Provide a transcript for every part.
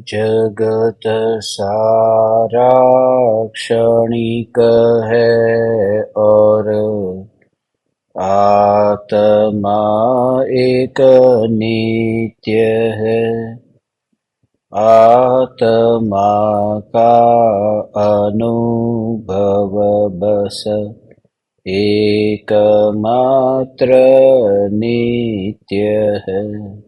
जगत सारा क्षणिक है और आत्मा एक नित्य है। आत्मा का अनुभव बस एकमात्र नित्य है।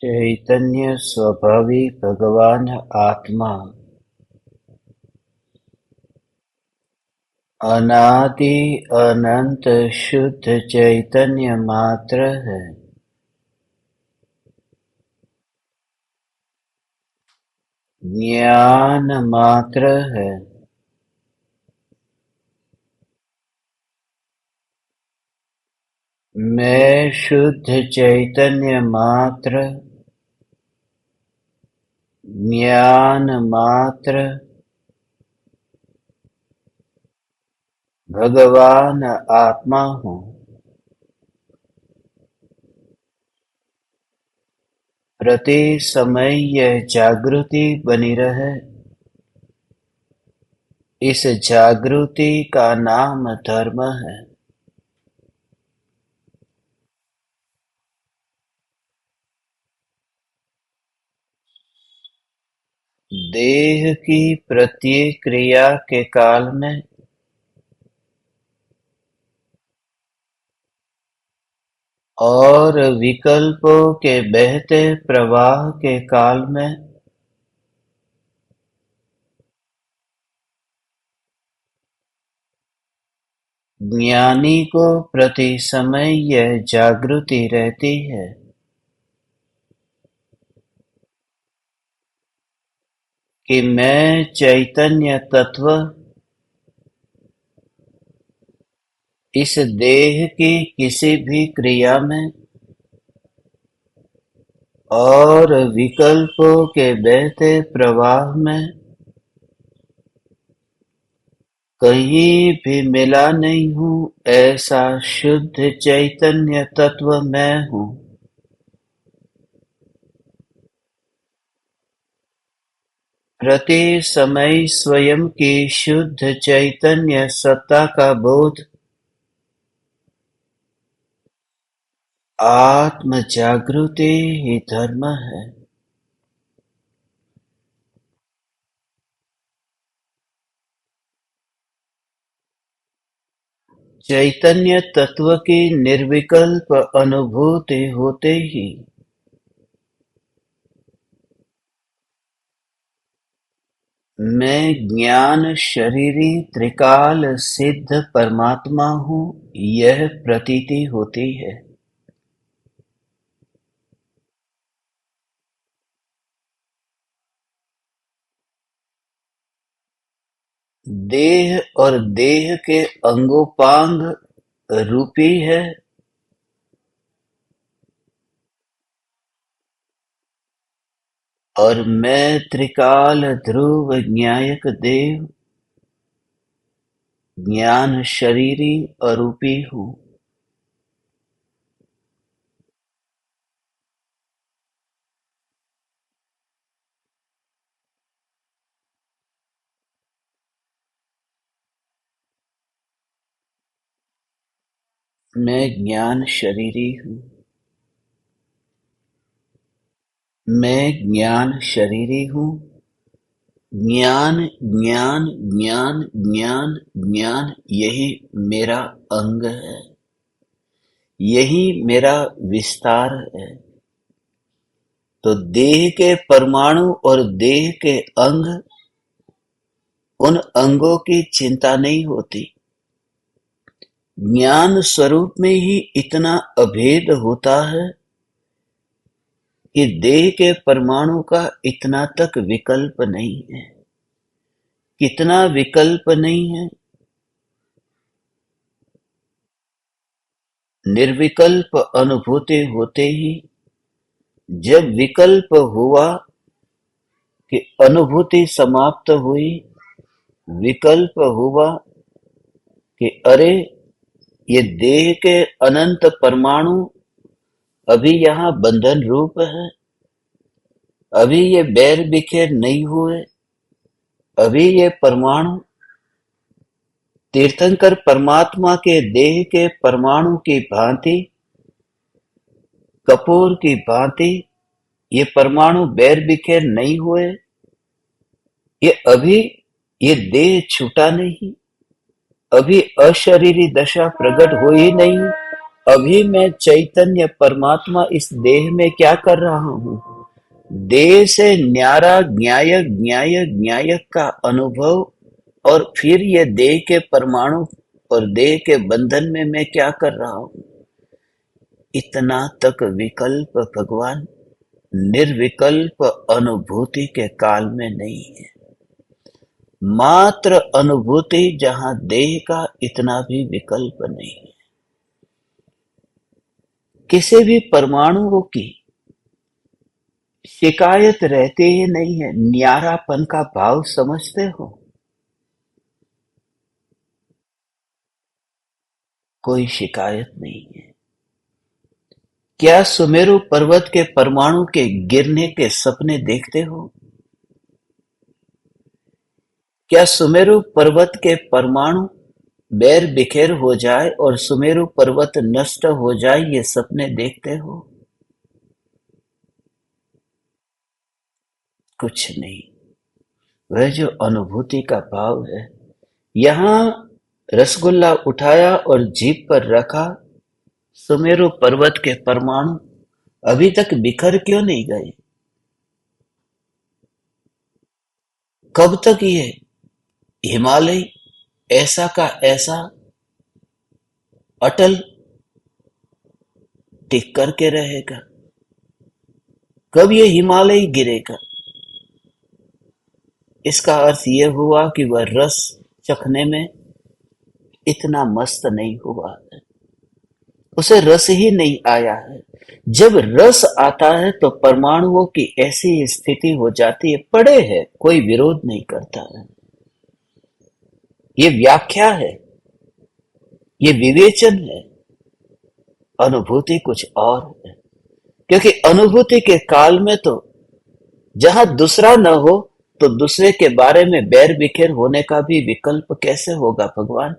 चैतन्य स्वभावी भगवान आत्मा अनादि अनंत शुद्ध चैतन्य मात्र है। ज्ञान मात्र है। मैं शुद्ध चैतन्य मात्र, ज्ञान मात्र, भगवान आत्मा हूँ। प्रति समय यह जागृति बनी रहे, इस जागृति का नाम धर्म है। देह की प्रत्येक क्रिया के काल में और विकल्पों के बहते प्रवाह के काल में ज्ञानी को प्रति समय यह जागृति रहती है कि मैं चैतन्य तत्व इस देह की किसी भी क्रिया में और विकल्पों के बहते प्रवाह में कहीं भी मिला नहीं हूँ। ऐसा शुद्ध चैतन्य तत्व मैं हूँ। प्रति समय स्वयं की शुद्ध चैतन्य सत्ता का बोध आत्म जागृति ही धर्म है। चैतन्य तत्व की निर्विकल्प अनुभूति होते ही मैं ज्ञान शरीरी त्रिकाल सिद्ध परमात्मा हूँ, यह प्रतीति होती है। देह और देह के अंगोपांग रूपी है और मैं त्रिकाल ध्रुव न्यायक देव ज्ञान शरीरी अरूपी हूँ। मैं ज्ञान शरीरी हूँ। मैं ज्ञान शरीरी हूँ। ज्ञान ज्ञान ज्ञान ज्ञान ज्ञान, यही मेरा अंग है, यही मेरा विस्तार है। तो देह के परमाणु और देह के अंग, उन अंगों की चिंता नहीं होती। ज्ञान स्वरूप में ही इतना अभेद होता है कि देह के परमाणु का इतना तक विकल्प नहीं है। कितना विकल्प नहीं है? निर्विकल्प अनुभूति होते ही जब विकल्प हुआ कि अनुभूति समाप्त हुई, विकल्प हुआ कि अरे, ये देह के अनंत परमाणु अभी यहाँ बंधन रूप है, अभी ये बैर बिखेर नहीं हुए, अभी ये परमाणु तीर्थंकर परमात्मा के देह के परमाणु की भांति, कपूर की भांति ये परमाणु बैर बिखेर नहीं हुए। ये अभी ये देह छूटा नहीं, अभी अशरीरी दशा प्रकट हो ही नहीं। अभी मैं चैतन्य परमात्मा इस देह में क्या कर रहा हूँ? देह से न्यारा ज्ञायक ज्ञायक ज्ञायक का अनुभव, और फिर ये देह के परमाणु और देह के बंधन में मैं क्या कर रहा हूँ? इतना तक विकल्प भगवान निर्विकल्प अनुभूति के काल में नहीं है। मात्र अनुभूति जहां देह का इतना भी विकल्प नहीं है। किसी भी परमाणुओं की शिकायत रहती ही नहीं है। न्यारापन का भाव समझते हो? कोई शिकायत नहीं है। क्या सुमेरु पर्वत के परमाणु के गिरने के सपने देखते हो? क्या सुमेरु पर्वत के परमाणु बैर बिखेर हो जाए और सुमेरु पर्वत नष्ट हो जाए, ये सपने देखते हो? कुछ नहीं। वह जो अनुभूति का भाव है, यहां रसगुल्ला उठाया और जीभ पर रखा, सुमेरु पर्वत के परमाणु अभी तक बिखर क्यों नहीं गए? कब तक ये हिमालय ऐसा का ऐसा अटल टिक करके रहेगा? कब ये हिमालय गिरेगा? इसका अर्थ ये हुआ कि वह रस चखने में इतना मस्त नहीं हुआ है, उसे रस ही नहीं आया है। जब रस आता है तो परमाणुओं की ऐसी स्थिति हो जाती है, पड़े है, कोई विरोध नहीं करता है। ये व्याख्या है, ये विवेचन है। अनुभूति कुछ और है, क्योंकि अनुभूति के काल में तो जहां दूसरा न हो तो दूसरे के बारे में बैर बिखेर होने का भी विकल्प कैसे होगा भगवान?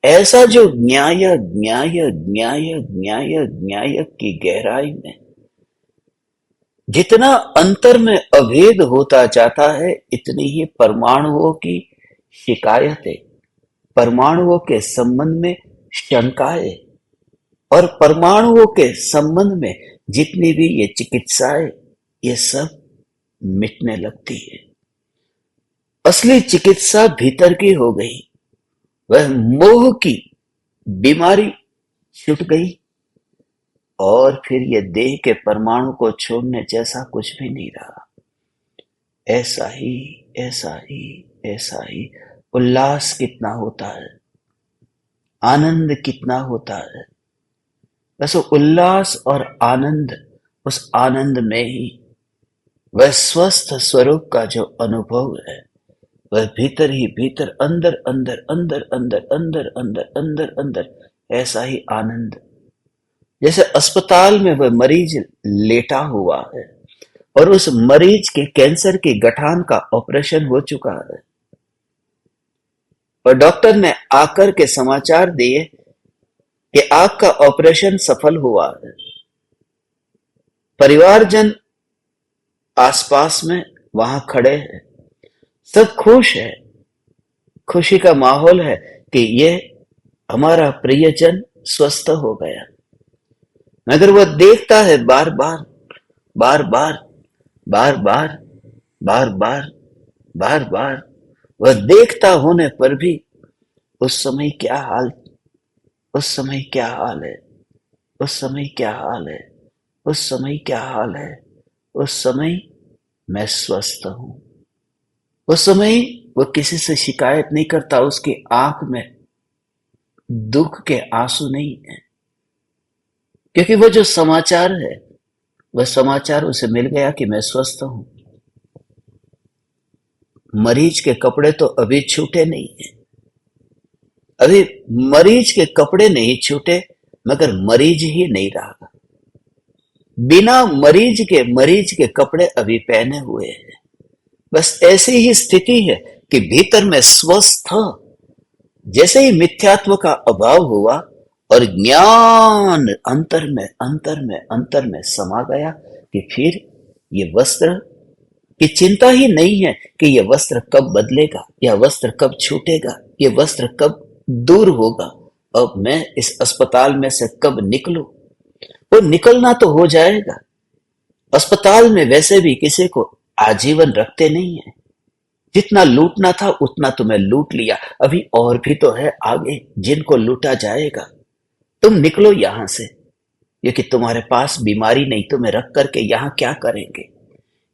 ऐसा जो न्याय न्याय न्याय न्याय न्याय की गहराई में जितना अंतर में अभेद होता जाता है, इतनी ही परमाणुओं की शिकायतें, परमाणुओं के संबंध में शंकाएं, और परमाणुओं के संबंध में जितनी भी ये चिकित्साएं, ये सब मिटने लगती है। असली चिकित्सा भीतर की हो गई। वह मोह की बीमारी छूट गई, और फिर ये देह के परमाणु को छोड़ने जैसा कुछ भी नहीं रहा। ऐसा ही ऐसा ही ऐसा ही उल्लास कितना होता है, आनंद कितना होता है। बस उल्लास और आनंद, उस आनंद में ही वह स्वस्थ स्वरूप का जो अनुभव है, वह भीतर ही भीतर, अंदर अंदर अंदर अंदर अंदर अंदर अंदर अंदर ऐसा ही आनंद, जैसे अस्पताल में वह मरीज लेटा हुआ है और उस मरीज के कैंसर के गठान का ऑपरेशन हो चुका है, और डॉक्टर ने आकर के समाचार दिए कि आंख का ऑपरेशन सफल हुआ है, परिवारजन आसपास में वहां खड़े हैं, सब खुश है, खुशी का माहौल है कि ये हमारा प्रियजन स्वस्थ हो गया। मगर वह देखता है बार बार, बार बार, बार बार, बार बार, बार बार, वह देखता होने पर भी उस समय क्या हाल, उस समय क्या हाल है, उस समय क्या हाल है, उस समय क्या हाल है, उस समय मैं स्वस्थ हूं। उस समय वो किसी से शिकायत नहीं करता, उसकी आंख में दुख के आंसू नहीं है, क्योंकि वो जो समाचार है, वह समाचार उसे मिल गया कि मैं स्वस्थ हूं। मरीज के कपड़े तो अभी छूटे नहीं है, अभी मरीज के कपड़े नहीं छूटे, मगर मरीज ही नहीं रहा। बिना मरीज के कपड़े अभी पहने हुए हैं। बस ऐसी ही स्थिति है कि भीतर में स्वस्थ, जैसे ही मिथ्यात्व का अभाव हुआ और ज्ञान अंतर में समा गया, कि फिर ये वस्त्र की चिंता ही नहीं है कि ये वस्त्र कब बदलेगा, यह वस्त्र कब छूटेगा, ये वस्त्र कब दूर होगा, अब मैं इस अस्पताल में से कब निकलूं। वो निकलना तो हो जाएगा। अस्पताल में वैसे भी किसी को आजीवन रखते नहीं है। जितना लूटना था उतना तुम्हें लूट लिया, अभी और भी तो है आगे जिनको लूटा जाएगा। तुम निकलो यहां से, क्योंकि तुम्हारे पास बीमारी नहीं, तुम्हें रख करके यहां क्या करेंगे।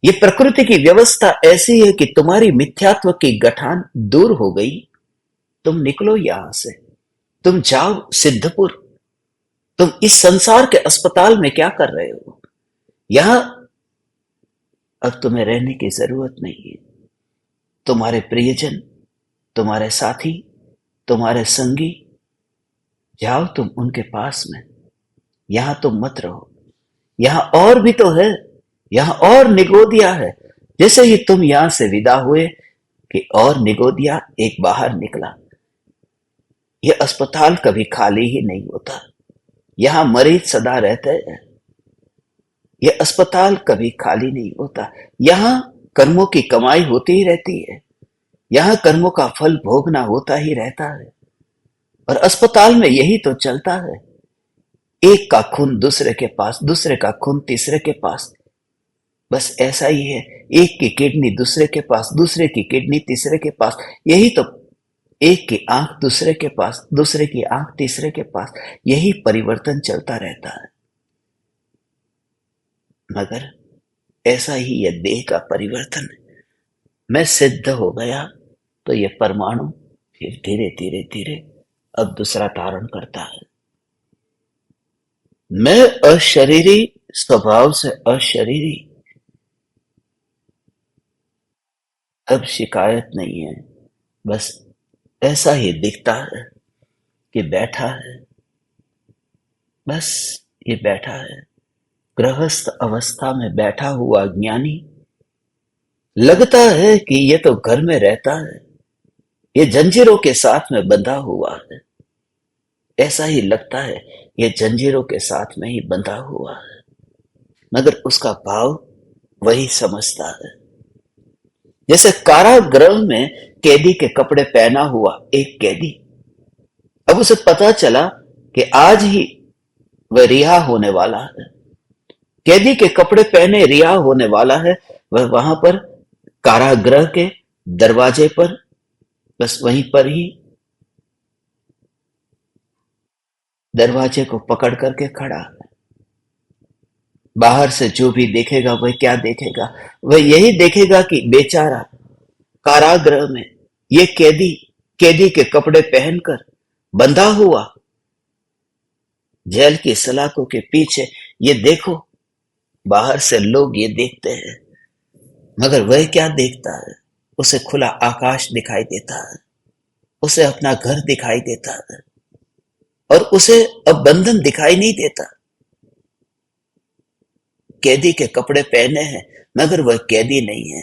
ये प्रकृति की व्यवस्था ऐसी है कि तुम्हारी मिथ्यात्व की गठान दूर हो गई। तुम निकलो यहां से, तुम जाओ सिद्धपुर। तुम इस संसार के अस्पताल में क्या कर रहे हो? यहां अब तुम्हें रहने की जरूरत नहीं है। तुम्हारे प्रियजन, तुम्हारे साथी, तुम्हारे संगी, जाओ तुम उनके पास में। यहां तुम मत रहो। यहां और भी तो है, यहां और निगोदिया है। जैसे ही तुम यहां से विदा हुए कि और निगोदिया एक बाहर निकला। यह अस्पताल कभी खाली ही नहीं होता, यहां मरीज सदा रहते हैं। यह अस्पताल कभी खाली नहीं होता, यहां कर्मों की कमाई होती ही रहती है, यहां कर्मों का फल भोगना होता ही रहता है। और अस्पताल में यही तो चलता है, एक का खून दूसरे के पास, दूसरे का खून तीसरे के पास। बस ऐसा ही है, एक की किडनी दूसरे के पास, दूसरे की किडनी तीसरे के पास। यही तो, एक की आंख दूसरे के पास, दूसरे की आंख तीसरे के पास। यही परिवर्तन चलता रहता है। मगर ऐसा ही यह देह का परिवर्तन है। मैं सिद्ध हो गया तो यह परमाणु फिर धीरे धीरे धीरे अब दूसरा धारण करता है। मैं अशरीरी, स्वभाव से अशरीरी, अब शिकायत नहीं है। बस ऐसा ही दिखता है कि बैठा है, बस ये बैठा है। गृहस्थ अवस्था में बैठा हुआ ज्ञानी लगता है कि ये तो घर में रहता है, ये जंजीरों के साथ में बंधा हुआ है। ऐसा ही लगता है, ये जंजीरों के साथ में ही बंधा हुआ है। मगर उसका भाव वही समझता है। जैसे कारागृह में कैदी के कपड़े पहना हुआ एक कैदी, अब उसे पता चला कि आज ही वह रिहा होने वाला है। कैदी के कपड़े पहने रिहा होने वाला है। वह वहां पर कारागृह के दरवाजे पर, बस वहीं पर ही दरवाजे को पकड़ करके खड़ा है। बाहर से जो भी देखेगा वह क्या देखेगा? वह यही देखेगा कि बेचारा कारागृह में ये कैदी, कैदी के कपड़े पहनकर बंधा हुआ जेल की सलाखों के पीछे। ये देखो, बाहर से लोग ये देखते हैं, मगर वह क्या देखता है? उसे खुला आकाश दिखाई देता है, उसे अपना घर दिखाई देता है, और उसे अब बंधन दिखाई नहीं देता। कैदी के कपड़े पहने हैं, मगर वह कैदी नहीं है,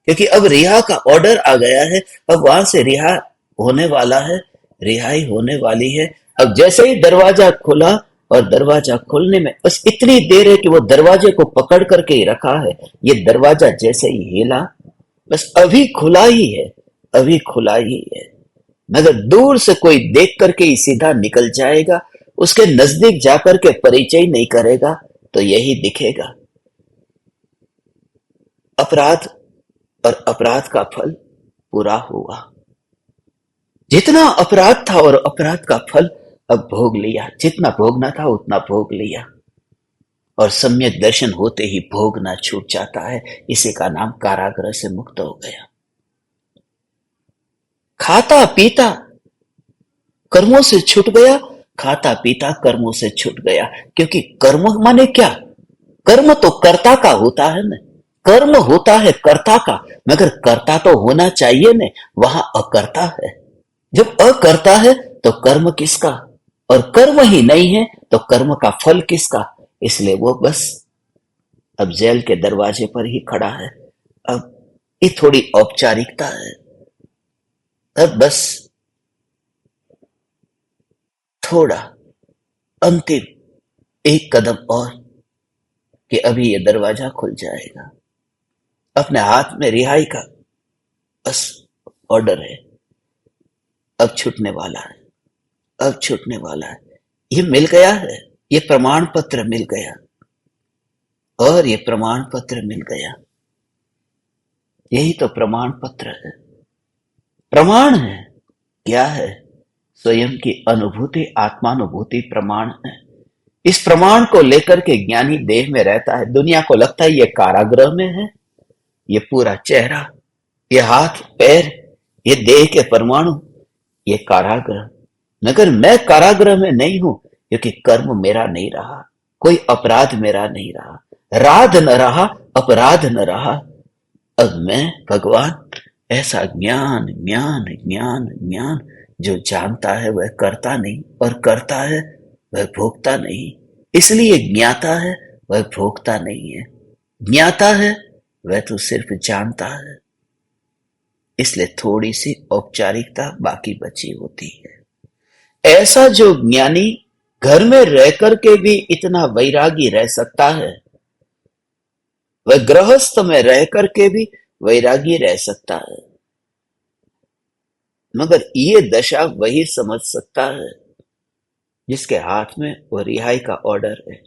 क्योंकि अब रिहा का ऑर्डर आ गया है। अब वहां से रिहा होने वाला है, रिहाई होने वाली है। अब जैसे ही दरवाजा खुला, और दरवाजा खुलने में बस इतनी देर है कि वो दरवाजे को पकड़ करके ही रखा है। ये दरवाजा जैसे ही हिला, बस अभी खुला ही है, अभी खुला ही है, मगर दूर से कोई देख करके ही सीधा निकल जाएगा, उसके नजदीक जाकर के परिचय नहीं करेगा, तो यही दिखेगा अपराध, और अपराध का फल पूरा हुआ। जितना अपराध था और अपराध का फल अब भोग लिया, जितना भोगना था उतना भोग लिया, और सम्यक दर्शन होते ही भोगना छूट जाता है। इसी का नाम कारागृह से मुक्त हो गया। खाता पीता कर्मों से छूट गया, खाता पीता कर्मों से छूट गया। क्योंकि कर्म माने क्या? कर्म तो कर्ता का होता है ना, कर्म होता है कर्ता का, मगर कर्ता तो होना चाहिए ना, वहां अकर्ता है। जब अकर्ता है तो कर्म किसका? और कर्म ही नहीं है तो कर्म का फल किसका? इसलिए वो बस अब जेल के दरवाजे पर ही खड़ा है। अब ये थोड़ी औपचारिकता है। अब बस थोड़ा अंतिम एक कदम और, कि अभी ये दरवाजा खुल जाएगा। अपने हाथ में रिहाई का बस ऑर्डर है, अब छूटने वाला है, अब छूटने वाला है। ये मिल गया है, ये प्रमाण पत्र मिल गया, और ये प्रमाण पत्र मिल गया। यही तो प्रमाण पत्र है, प्रमाण है। क्या है? स्वयं की अनुभूति, आत्मानुभूति प्रमाण है। इस प्रमाण को लेकर के ज्ञानी देह में रहता है। दुनिया को लगता है ये कारागृह में है, ये पूरा चेहरा, ये हाथ पैर, ये देह के परमाणु, ये कारागृह। मगर मैं कारागृह में नहीं हूं, क्योंकि कर्म मेरा नहीं रहा, कोई अपराध मेरा नहीं रहा, राध न रहा, अपराध न रहा। अब मैं भगवान, ऐसा ज्ञान ज्ञान ज्ञान ज्ञान, जो जानता है वह करता नहीं, और करता है वह भोगता नहीं। इसलिए ज्ञाता है, वह भोगता नहीं है। ज्ञाता है वह तो सिर्फ जानता है। इसलिए थोड़ी सी औपचारिकता बाकी बची होती है। ऐसा जो ज्ञानी घर में रह करके भी इतना वैरागी रह सकता है, वह गृहस्थ में रह करके भी वैरागी रह सकता है। मगर ये दशा वही समझ सकता है जिसके हाथ में वो रिहाई का ऑर्डर है।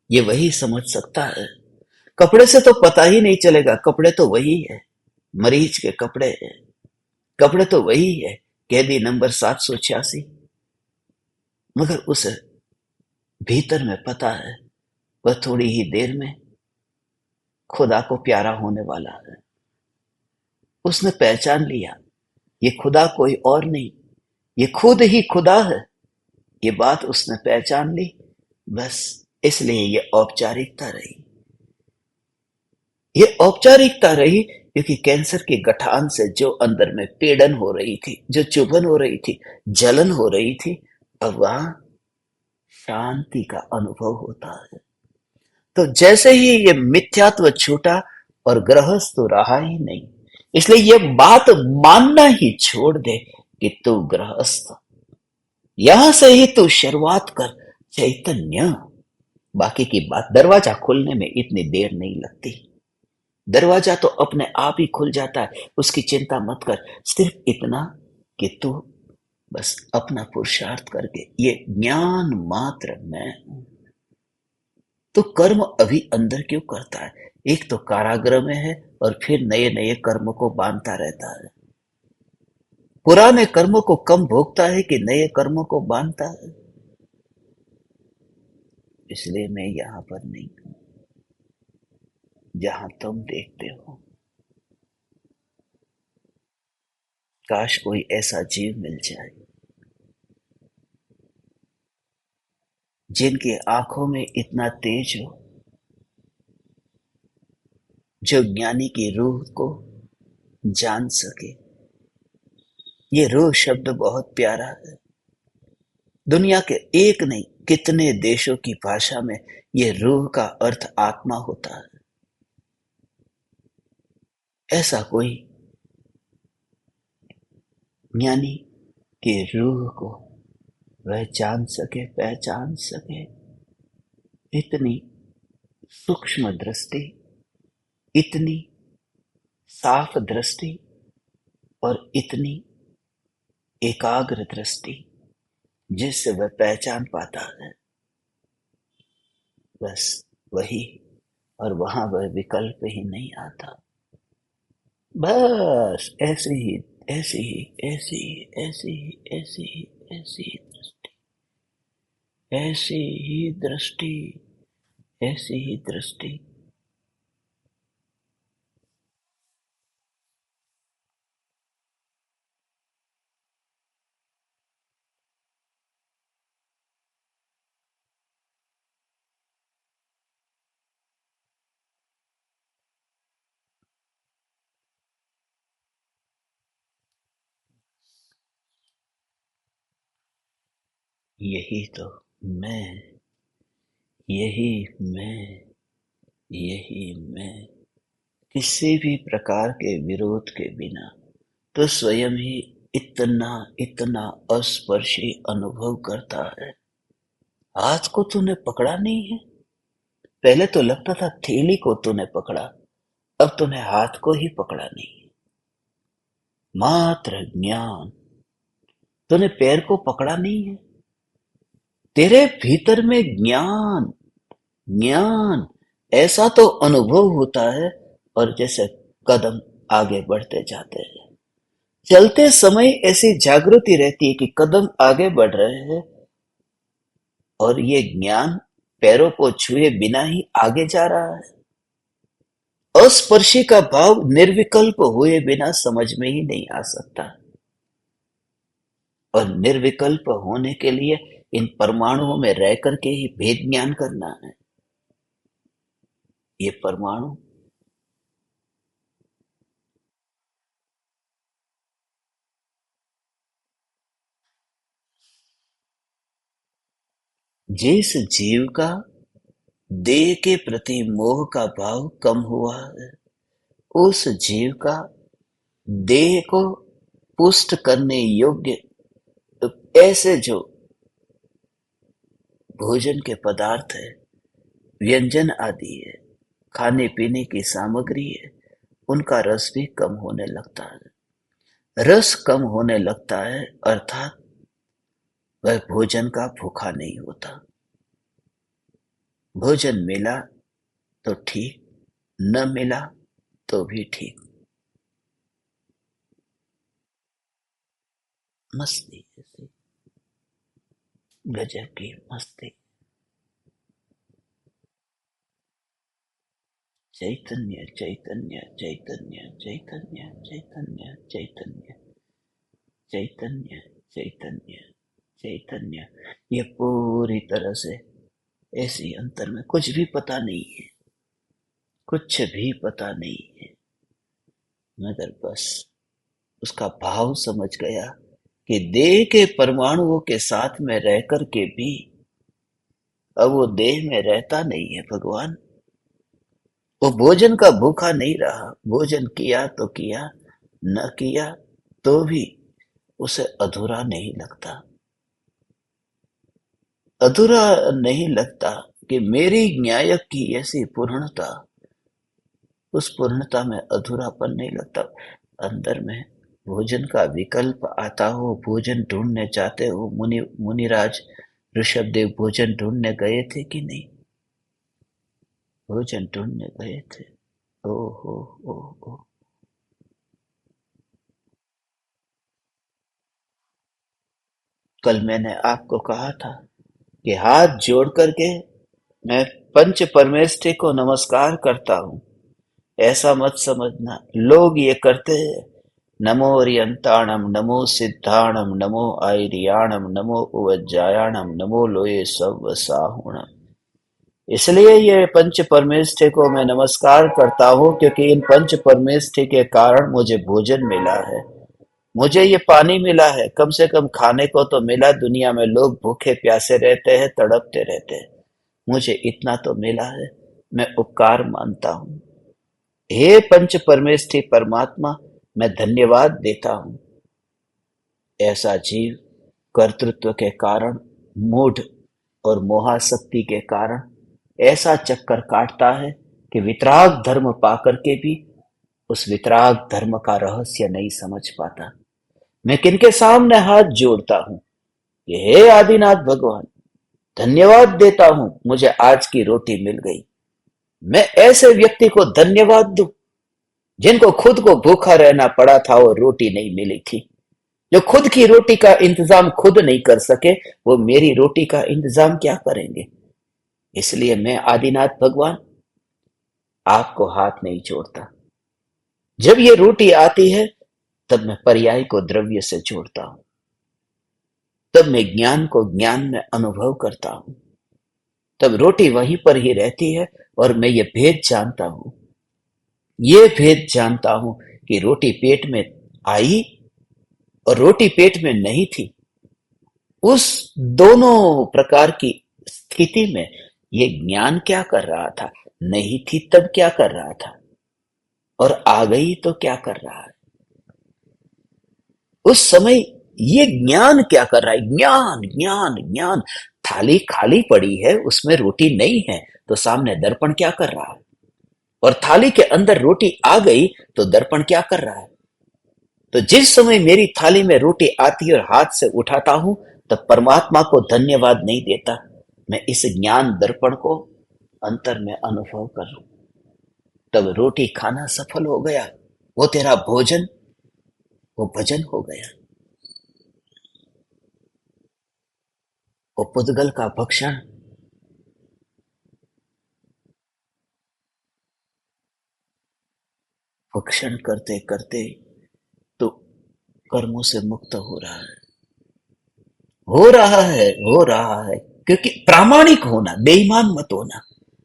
ये वही समझ सकता है। कपड़े से तो पता ही नहीं चलेगा, कपड़े तो वही है, मरीज के कपड़े हैं, कपड़े तो वही है, कैदी नंबर 786। मगर उसे भीतर में पता है वह थोड़ी ही देर में खुदा को प्यारा होने वाला है। उसने पहचान लिया ये खुदा कोई और नहीं, ये खुद ही खुदा है। ये बात उसने पहचान ली, बस इसलिए ये औपचारिकता रही। ये औपचारिकता रही क्योंकि कैंसर की गठान से जो अंदर में पीड़न हो रही थी, जो चुभन हो रही थी, जलन हो रही थी, अब वहां शांति का अनुभव होता है। तो जैसे ही ये मिथ्यात्व छूटा, और गृहस्थ तो रहा ही नहीं। इसलिए ये बात मानना ही छोड़ दे कि तू गृहस्थ, यहां से ही तू शुरुआत कर चैतन्य। बाकी की बात, दरवाजा खुलने में इतनी देर नहीं लगती। दरवाजा तो अपने आप ही खुल जाता है, उसकी चिंता मत कर। सिर्फ इतना कि तू बस अपना पुरुषार्थ करके, ये ज्ञान मात्र मैं हूं। तो कर्म अभी अंदर क्यों करता है? एक तो कारागृह में है, और फिर नए नए कर्म को बांधता रहता है। पुराने कर्मों को कम भोगता है कि नए कर्मों को बांधता है? इसलिए मैं यहां पर नहीं हूं जहां तुम देखते हो। काश कोई ऐसा जीव मिल जाए जिनकी आंखों में इतना तेज हो, जो ज्ञानी की रूह को जान सके। ये रूह शब्द बहुत प्यारा है। दुनिया के एक नहीं, कितने देशों की भाषा में ये रूह का अर्थ आत्मा होता है। ऐसा कोई ज्ञानी की रूह को वह जान सके, पहचान सके। इतनी सूक्ष्म दृष्टि, इतनी साफ दृष्टि और इतनी एकाग्र दृष्टि जिससे वह पहचान पाता है, बस वही। और वहां वह विकल्प ही नहीं आता। बस ऐसे ही, ऐसी ही, ऐसी ही, ऐसी ही, ऐसी ही, ऐसी ही दृष्टि, ऐसी ही दृष्टि, ऐसी ही दृष्टि। यही तो मैं, यही मैं, यही मैं, किसी भी प्रकार के विरोध के बिना तो स्वयं ही इतना इतना अस्पर्शी अनुभव करता है। हाथ को तूने पकड़ा नहीं है। पहले तो लगता था थैली को तूने पकड़ा, अब तूने हाथ को ही पकड़ा नहीं है। मात्र ज्ञान, तूने पैर को पकड़ा नहीं है। तेरे भीतर में ज्ञान, ज्ञान ऐसा तो अनुभव होता है। और जैसे कदम आगे बढ़ते जाते हैं, चलते समय ऐसी जागृति रहती है कि कदम आगे बढ़ रहे हैं और ये ज्ञान पैरों को छुए बिना ही आगे जा रहा है। अस्पर्शी का भाव निर्विकल्प हुए बिना समझ में ही नहीं आ सकता। और निर्विकल्प होने के लिए इन परमाणुओं में रह करके ही भेद ज्ञान करना है। ये परमाणु जिस जीव का देह के प्रति मोह का भाव कम हुआ है, उस जीव का देह को पुष्ट करने योग्य ऐसे जो भोजन के पदार्थ है, व्यंजन आदि है, खाने पीने की सामग्री है, उनका रस भी कम होने लगता है। रस कम होने लगता है अर्थात वह भोजन का भूखा नहीं होता। भोजन मिला तो ठीक, न मिला तो भी ठीक। मस्ती ऐसी, गजब की मस्ती। चैतन्य चैतन्य चैतन्य चैतन्य चैतन्य चैतन्य चैतन्य चैतन्य चैतन्य। ये पूरी तरह से ऐसी अंतर में कुछ भी पता नहीं है, कुछ भी पता नहीं है, मगर बस उसका भाव समझ गया कि देह के परमाणुओं के साथ में रह कर के भी अब वो देह में रहता नहीं है भगवान। वो भोजन का भूखा नहीं रहा। भोजन किया तो किया, न किया तो भी उसे अधूरा नहीं लगता। अधूरा नहीं लगता कि मेरी न्यायक की ऐसी पूर्णता, उस पूर्णता में अधूरापन नहीं लगता। अंदर में भोजन का विकल्प आता हो, भोजन ढूंढने जाते हो। मुनिराज ऋषभदेव भोजन ढूंढने गए थे कि नहीं? भोजन ढूंढने गए थे। ओ हो ओ हो। कल मैंने आपको कहा था कि हाथ जोड़ करके मैं पंच परमेष्ठी को नमस्कार करता हूँ। ऐसा मत समझना, लोग ये करते हैं। नमो रियंताणम, नमो सिद्धाणम, नमो आयरियाणम, नमो उवज्जायाणम, नमो लोये सव साहुणम। इसलिए ये पंच परमेष्ठी को मैं नमस्कार करता हूँ क्योंकि इन पंच परमेष्ठी के कारण मुझे भोजन मिला है, मुझे ये पानी मिला है। कम से कम खाने को तो मिला। दुनिया में लोग भूखे प्यासे रहते हैं, तड़पते रहते हैं, मुझे इतना तो मिला है। मैं उपकार मानता हूँ। हे पंच परमेष्ठी परमात्मा, मैं धन्यवाद देता हूँ। ऐसा जीव कर्तृत्व के कारण, मूढ़ और मोहासक्ति के कारण ऐसा चक्कर काटता है कि वितराग धर्म पाकर के भी उस वितराग धर्म का रहस्य नहीं समझ पाता। मैं किनके सामने हाथ जोड़ता हूं कि हे आदिनाथ भगवान, धन्यवाद देता हूं, मुझे आज की रोटी मिल गई। मैं ऐसे व्यक्ति को धन्यवाद दूं जिनको खुद को भूखा रहना पड़ा था और रोटी नहीं मिली थी। जो खुद की रोटी का इंतजाम खुद नहीं कर सके, वो मेरी रोटी का इंतजाम क्या करेंगे। इसलिए मैं आदिनाथ भगवान आपको हाथ नहीं जोड़ता। जब ये रोटी आती है तब मैं पर्याय को द्रव्य से जोड़ता हूं, तब मैं ज्ञान को ज्ञान में अनुभव करता हूं, तब रोटी वहीं पर ही रहती है। और मैं ये भेद जानता हूं, ये भेद जानता हूं कि रोटी पेट में आई और रोटी पेट में नहीं थी। उस दोनों प्रकार की स्थिति में ये ज्ञान क्या कर रहा था, नहीं थी तब क्या कर रहा था, और आ गई तो क्या कर रहा है। उस समय ये ज्ञान क्या कर रहा है, ज्ञान ज्ञान ज्ञान। थाली खाली पड़ी है, उसमें रोटी नहीं है, तो सामने दर्पण क्या कर रहा है। और थाली के अंदर रोटी आ गई तो दर्पण क्या कर रहा है। तो जिस समय मेरी थाली में रोटी आती है और हाथ से उठाता हूं, तब परमात्मा को धन्यवाद नहीं देता, मैं इस ज्ञान दर्पण को अंतर में अनुभव कर लूं। तब रोटी खाना सफल हो गया, वो तेरा भोजन, वो भजन हो गया। वो पुद्गल का भक्षण, भक्षण करते करते तो कर्मों से मुक्त हो रहा है, हो रहा है, हो रहा है। क्योंकि प्रामाणिक होना, बेईमान मत होना।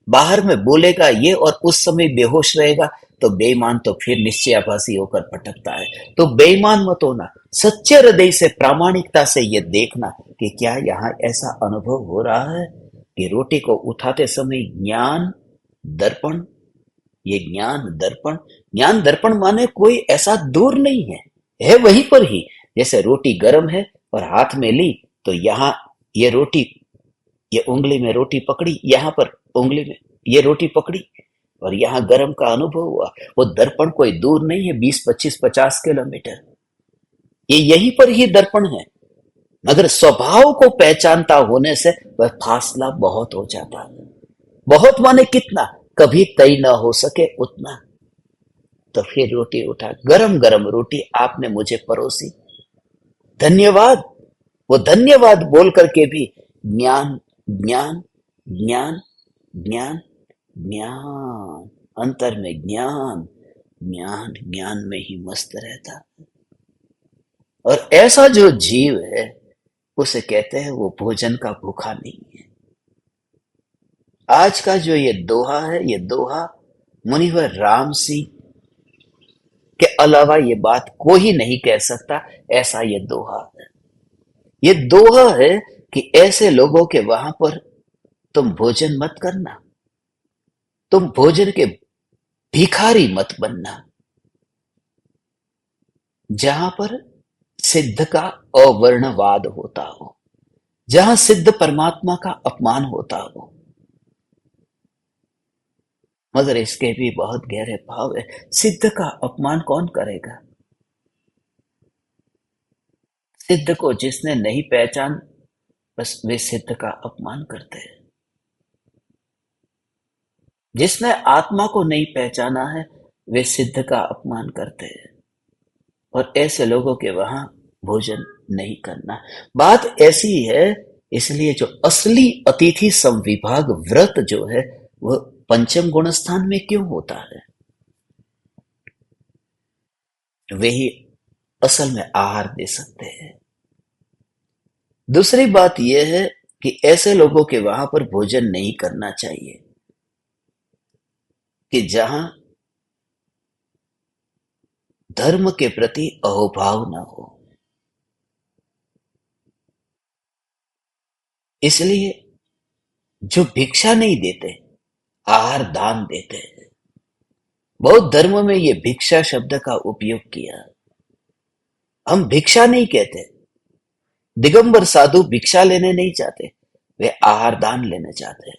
बाहर में बोलेगा ये और उस समय बेहोश रहेगा तो बेईमान तो फिर निश्चयाभासी होकर भटकता है। तो बेईमान मत होना, सच्चे हृदय से प्रामाणिकता से ये देखना कि क्या यहाँ ऐसा अनुभव हो रहा है कि रोटी को उठाते समय ज्ञान दर्पण, ये ज्ञान दर्पण माने कोई ऐसा दूर नहीं है वहीं पर ही। जैसे रोटी गर्म है और हाथ में ली तो यहाँ ये रोटी, ये उंगली में रोटी पकड़ी, यहाँ पर उंगली में ये रोटी पकड़ी और यहाँ गर्म का अनुभव हुआ। वो दर्पण कोई दूर नहीं है, 20, 25, 50 किलोमीटर, ये यहीं पर ही दर्पण है। मगर स्वभाव को पहचानता होने से वह फासला बहुत हो जाता है। बहुत माने कितना, कभी तय ना हो सके उतना। तो फिर रोटी उठा, गरम गरम रोटी आपने मुझे परोसी, धन्यवाद। वो धन्यवाद बोल करके भी ज्ञान ज्ञान ज्ञान ज्ञान ज्ञान, अंतर में ज्ञान, ज्ञान ज्ञान में ही मस्त रहता। और ऐसा जो जीव है उसे कहते हैं वो भोजन का भूखा नहीं है। आज का जो ये दोहा है, ये दोहा मुनिवर राम सिंह के अलावा ये बात कोई नहीं कह सकता, ऐसा ये दोहा है। ये दोहा है कि ऐसे लोगों के वहां पर तुम भोजन मत करना, तुम भोजन के भिखारी मत बनना, जहां पर सिद्ध का अवर्णवाद होता हो, जहां सिद्ध परमात्मा का अपमान होता हो। मगर इसके भी बहुत गहरे भाव है। सिद्ध का अपमान कौन करेगा। सिद्ध को जिसने नहीं पहचान, बस वे सिद्ध का अपमान करते हैं। जिसने आत्मा को नहीं पहचाना है वे सिद्ध का अपमान करते हैं। और ऐसे लोगों के वहां भोजन नहीं करना। बात ऐसी है, इसलिए जो असली अतिथि संविभाग व्रत जो है वह पंचम गुण स्थान में क्यों होता है। वे ही असल में आहार दे सकते हैं। दूसरी बात यह है कि ऐसे लोगों के वहां पर भोजन नहीं करना चाहिए कि जहां धर्म के प्रति अहोभाव न हो। इसलिए जो भिक्षा नहीं देते, आहार दान देते हैं। बौद्ध धर्म में ये भिक्षा शब्द का उपयोग किया। हम भिक्षा नहीं कहते, दिगंबर साधु भिक्षा लेने नहीं चाहते, वे आहार दान लेने चाहते हैं।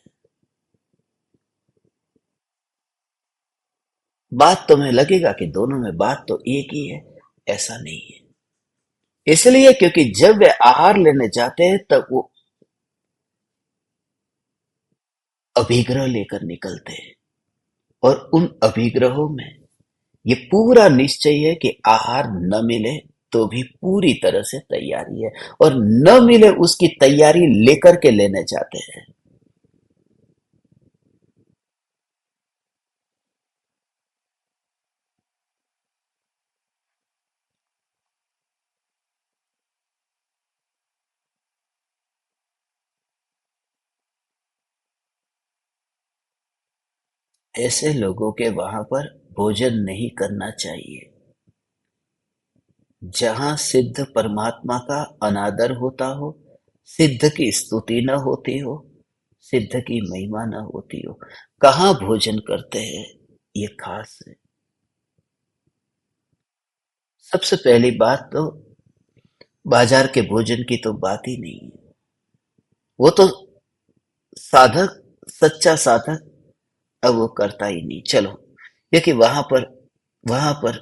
बात तुम्हें लगेगा कि दोनों में बात तो एक ही है, ऐसा नहीं है। इसलिए क्योंकि जब वे आहार लेने जाते हैं तब वो अभिग्रह लेकर निकलते हैं, और उन अभिग्रहों में ये पूरा निश्चय है कि आहार न मिले तो भी पूरी तरह से तैयारी है, और न मिले उसकी तैयारी लेकर के लेने जाते हैं। ऐसे लोगों के वहां पर भोजन नहीं करना चाहिए। जहां सिद्ध परमात्मा का अनादर होता हो, सिद्ध की स्तुति न होती हो, सिद्ध की महिमा न होती हो, कहाँ भोजन करते हैं, ये खास है। सबसे पहली बात तो बाजार के भोजन की तो बात ही नहीं है। वो तो साधक, सच्चा साधक अब वो करता ही नहीं। चलो, क्योंकि वहां पर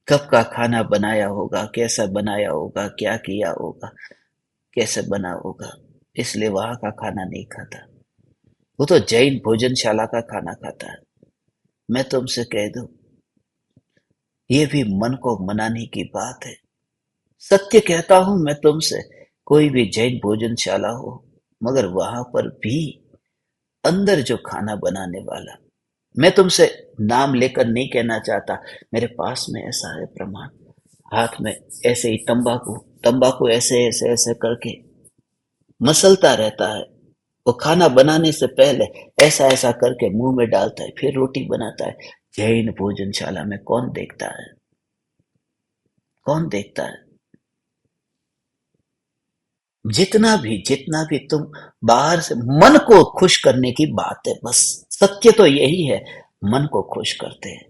कब का खाना बनाया होगा, कैसा बनाया होगा, क्या किया होगा, कैसे बना होगा, इसलिए वहां का खाना नहीं खाता। वो तो जैन भोजनशाला का खाना खाता है। मैं तुमसे कह दूं, ये भी मन को मनाने की बात है। सत्य कहता हूं मैं तुमसे, कोई भी जैन भोजनशाला हो, मगर वहां पर भी अंदर जो खाना बनाने वाला, मैं तुमसे नाम लेकर नहीं कहना चाहता, मेरे पास में ऐसा है प्रमाण, हाथ में ऐसे ही तंबाकू तंबाकू ऐसे ऐसे ऐसे करके मसलता रहता है। वो खाना बनाने से पहले ऐसा ऐसा करके मुंह में डालता है, फिर रोटी बनाता है। जैन भोजनशाला में कौन देखता है? कौन देखता है? जितना भी तुम बाहर से मन को खुश करने की बात है, बस सत्य तो यही है। मन को खुश करते हैं,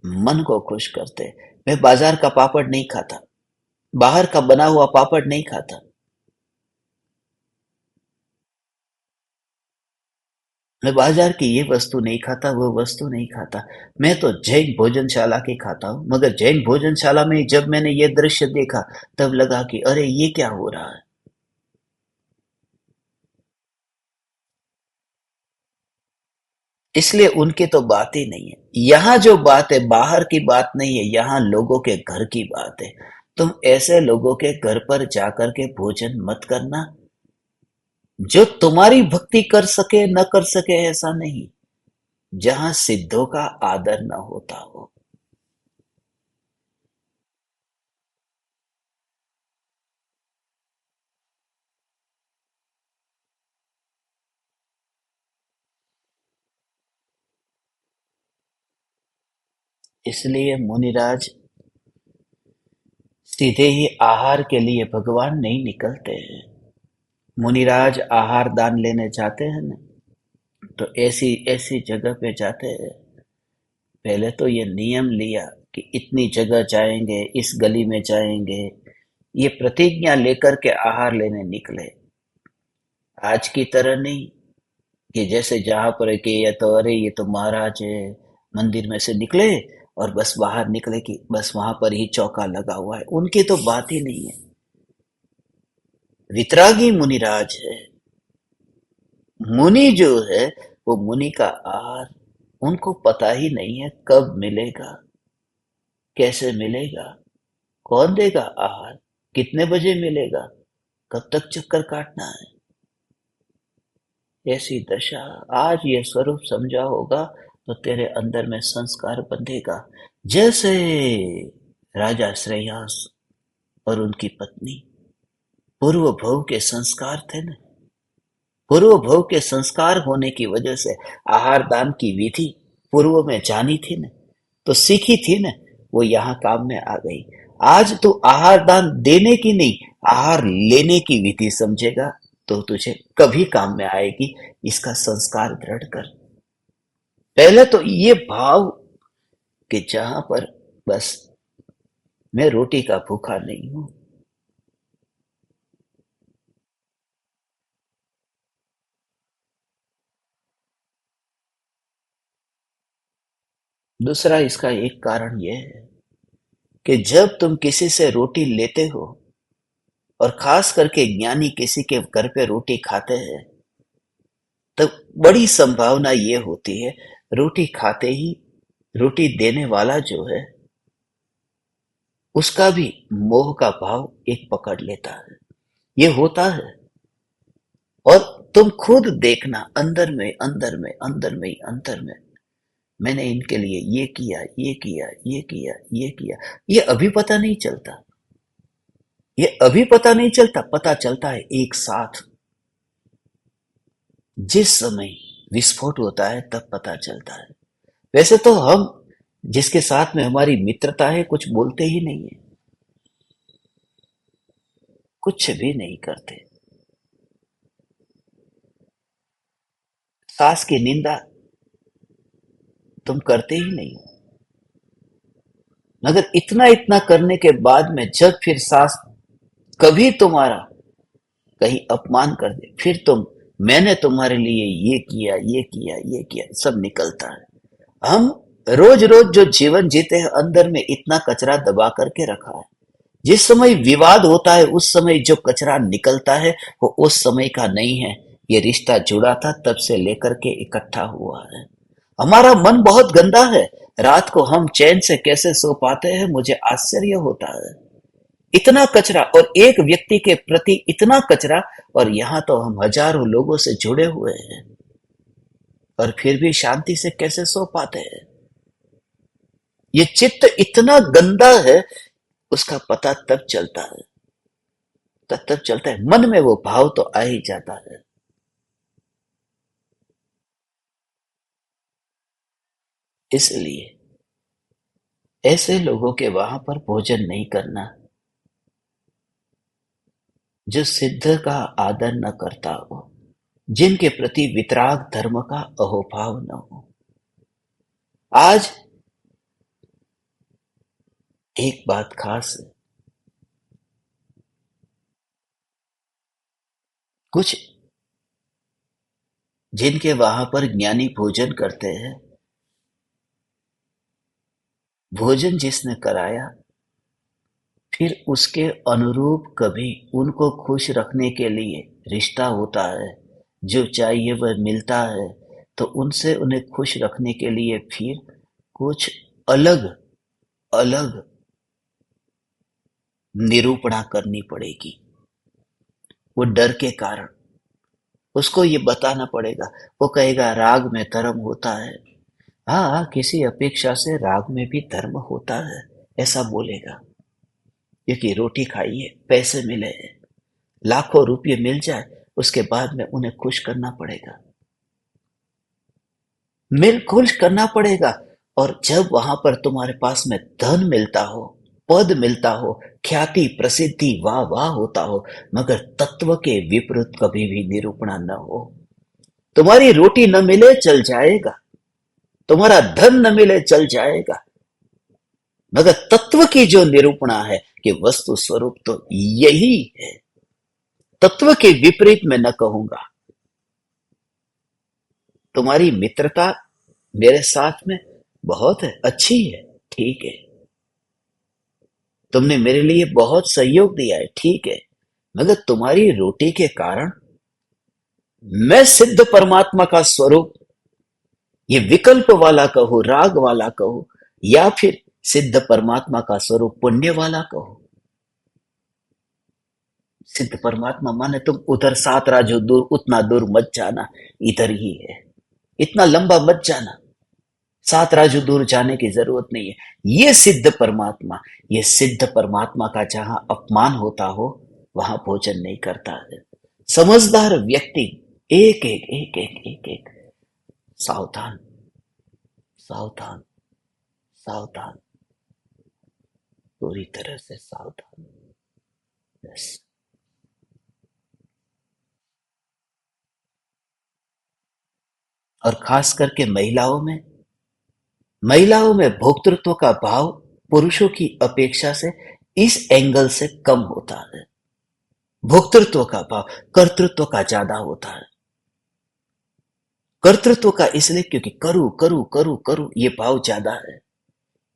मन को खुश करते हैं। मैं बाजार का पापड़ नहीं खाता, बाहर का बना हुआ पापड़ नहीं खाता। मैं बाजार की ये वस्तु नहीं खाता, वो वस्तु नहीं खाता। मैं तो जैन भोजनशाला की खाता हूँ। मगर जैन भोजनशाला में जब मैंने ये दृश्य देखा, तब लगा कि अरे ये क्या हो रहा है। इसलिए उनकी तो बात ही नहीं है। यहाँ जो बात है बाहर की बात नहीं है, यहाँ लोगों के घर की बात है। तुम ऐसे लोगों के घर पर जाकर के भोजन मत करना जो तुम्हारी भक्ति कर सके न कर सके, ऐसा नहीं। जहां सिद्धों का आदर न होता हो। इसलिए मुनिराज सीधे ही आहार के लिए भगवान नहीं निकलते हैं। मुनिराज आहार दान लेने जाते हैं ना, तो ऐसी ऐसी जगह पे जाते हैं। पहले तो ये नियम लिया कि इतनी जगह जाएंगे, इस गली में जाएंगे, ये प्रतिज्ञा लेकर के आहार लेने निकले। आज की तरह नहीं कि जैसे जहां पर है कि ये तो अरे ये तो महाराज है, मंदिर में से निकले और बस बाहर निकले कि बस वहां पर ही चौका लगा हुआ है। उनकी तो बात ही नहीं है। वितरागी मुनिराज है। मुनि जो है, वो मुनि का आहार उनको पता ही नहीं है कब मिलेगा, कैसे मिलेगा, कौन देगा आहार, कितने बजे मिलेगा, कब तक चक्कर काटना है। ऐसी दशा, आज ये स्वरूप समझा होगा तो तेरे अंदर में संस्कार बंधेगा। जैसे राजा श्रेयास और उनकी पत्नी, पूर्व भव के संस्कार थे ना। पूर्व भव के संस्कार होने की वजह से आहार दान की विधि पूर्व में जानी थी ना, तो सीखी थी ना, वो यहाँ काम में आ गई। आज तू आहार दान देने की नहीं, आहार लेने की विधि समझेगा तो तुझे कभी काम में आएगी। इसका संस्कार दृढ़ कर। पहले तो ये भाव कि जहां पर बस मैं रोटी का भूखा नहीं हूं, दूसरा इसका एक कारण यह है कि जब तुम किसी से रोटी लेते हो और खास करके ज्ञानी किसी के घर पे रोटी खाते हैं, तो बड़ी संभावना ये होती है रोटी खाते ही रोटी देने वाला जो है उसका भी मोह का भाव एक पकड़ लेता है। ये होता है। और तुम खुद देखना, अंदर में मैंने इनके लिए ये किया, ये किया, ये किया, ये किया। ये अभी पता नहीं चलता, ये अभी पता नहीं चलता, पता चलता है एक साथ जिस समय विस्फोट होता है तब पता चलता है। वैसे तो हम जिसके साथ में हमारी मित्रता है कुछ बोलते ही नहीं है, कुछ भी नहीं करते। सास की निंदा तुम करते ही नहीं हो, मगर इतना इतना करने के बाद में जब फिर सास कभी तुम्हारा कहीं अपमान कर दे, फिर तुम मैंने तुम्हारे लिए ये किया, ये किया, ये किया, सब निकलता है। हम रोज रोज जो जीवन जीते हैं अंदर में इतना कचरा दबा करके रखा है। जिस समय विवाद होता है उस समय जो कचरा निकलता है वो उस समय का नहीं है। ये रिश्ता जुड़ा था तब से लेकर के इकट्ठा हुआ है। हमारा मन बहुत गंदा है। रात को हम चैन से कैसे सो पाते हैं मुझे आश्चर्य होता है। इतना कचरा और एक व्यक्ति के प्रति इतना कचरा, और यहाँ तो हम हजारों लोगों से जुड़े हुए हैं और फिर भी शांति से कैसे सो पाते हैं। ये चित्त इतना गंदा है, उसका पता तब चलता है, तब चलता है। मन में वो भाव तो आ ही जाता है। इसलिए ऐसे लोगों के वहां पर भोजन नहीं करना जो सिद्ध का आदर न करता हो, जिनके प्रति वितराग धर्म का अहोभाव न हो। आज एक बात खास है, कुछ जिनके वहां पर ज्ञानी भोजन करते हैं, भोजन जिसने कराया फिर उसके अनुरूप कभी उनको खुश रखने के लिए रिश्ता होता है, जो चाहिए वह मिलता है, तो उनसे उन्हें खुश रखने के लिए फिर कुछ अलग अलग निरूपणा करनी पड़ेगी। वो डर के कारण उसको ये बताना पड़ेगा। वो कहेगा राग में धर्म होता है। हाँ, किसी अपेक्षा से राग में भी धर्म होता है, ऐसा बोलेगा। क्योंकि रोटी खाइए, पैसे मिले, लाखों रुपये मिल जाए, उसके बाद में उन्हें खुश करना पड़ेगा, मिल खुश करना पड़ेगा। और जब वहां पर तुम्हारे पास में धन मिलता हो, पद मिलता हो, ख्याति प्रसिद्धि वाह वाह होता हो, मगर तत्व के विपरीत कभी भी निरूपणा न हो। तुम्हारी रोटी न मिले चल जाएगा, तुम्हारा धन न मिले चल जाएगा, मगर तत्व की जो निरूपणा है कि वस्तु स्वरूप तो यही है, तत्व के विपरीत मैं न कहूंगा। तुम्हारी मित्रता मेरे साथ में बहुत है, अच्छी है, ठीक है, तुमने मेरे लिए बहुत सहयोग दिया है, ठीक है, मगर तुम्हारी रोटी के कारण मैं सिद्ध परमात्मा का स्वरूप, ये विकल्प वाला कहो, राग वाला कहो, या फिर सिद्ध परमात्मा का स्वरूप पुण्य वाला कहो। सिद्ध परमात्मा माने तुम उधर 7 राजू दूर, उतना दूर मत जाना, इधर ही है, इतना लंबा मत जाना, 7 राजू दूर जाने की जरूरत नहीं है। ये सिद्ध परमात्मा, ये सिद्ध परमात्मा का जहां अपमान होता हो वहां भोजन नहीं करता है। समझदार व्यक्ति एक एक एक एक एक एक सावधान, सावधान, सावधान, पूरी तरह से सावधान। बस। और खास करके महिलाओं में भोक्तृत्व का भाव पुरुषों की अपेक्षा से इस एंगल से कम होता है। भोक्तृत्व का भाव, कर्तृत्व का ज्यादा होता है। कर्तृत्व का इसलिए क्योंकि करूं करूं करूं करूं ये भाव ज्यादा है,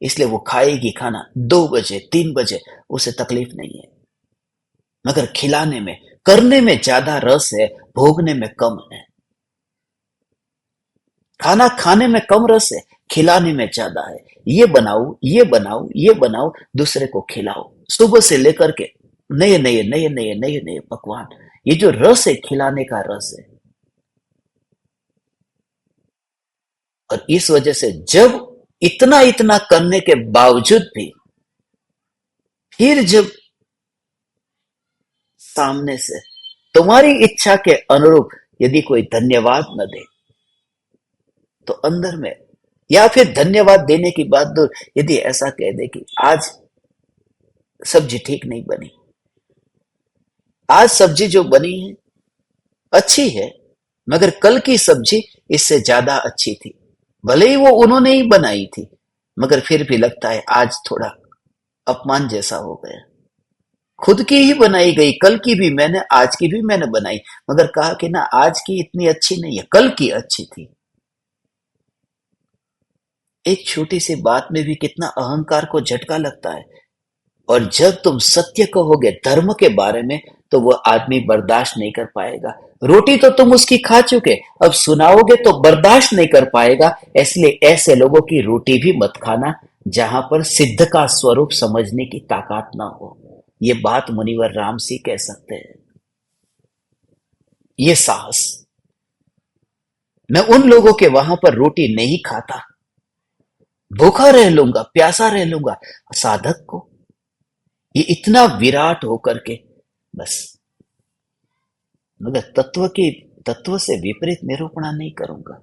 इसलिए वो खाएगी खाना 2 बजे 3 बजे, उसे तकलीफ नहीं है। मगर खिलाने में, करने में ज्यादा रस है, भोगने में कम है। खाना खाने में कम रस है, खिलाने में ज्यादा है। ये बनाओ ये बनाओ ये बनाओ, दूसरे को खिलाओ, सुबह से लेकर के नए नए नए नए नए नए पकवान। ये जो रस है, खिलाने का रस है। और इस वजह से जब इतना इतना करने के बावजूद भी, फिर जब सामने से तुम्हारी इच्छा के अनुरूप यदि कोई धन्यवाद न दे, तो अंदर में, या फिर धन्यवाद देने की बात दूर, यदि ऐसा कह दे कि आज सब्जी ठीक नहीं बनी, आज सब्जी जो बनी है अच्छी है, मगर कल की सब्जी इससे ज्यादा अच्छी थी। भले ही वो उन्होंने ही बनाई थी, मगर फिर भी लगता है आज थोड़ा अपमान जैसा हो गया। खुद की ही बनाई गई, कल की भी मैंने, आज की भी मैंने बनाई, मगर कहा कि ना आज की इतनी अच्छी नहीं है, कल की अच्छी थी। एक छोटी सी बात में भी कितना अहंकार को झटका लगता है। और जब तुम सत्य कहोगे धर्म के बारे में, तो वो आदमी बर्दाश्त नहीं कर पाएगा। रोटी तो तुम उसकी खा चुके, अब सुनाओगे तो बर्दाश्त नहीं कर पाएगा। इसलिए ऐसे लोगों की रोटी भी मत खाना जहां पर सिद्ध का स्वरूप समझने की ताकत ना हो। ये बात मुनिवर राम सी कह सकते हैं। ये साहस, मैं उन लोगों के वहां पर रोटी नहीं खाता, भूखा रह लूंगा, प्यासा रह लूंगा। साधक को ये इतना विराट होकर के, बस, मगर तत्व से विपरीत निरूपणा नहीं करूंगा।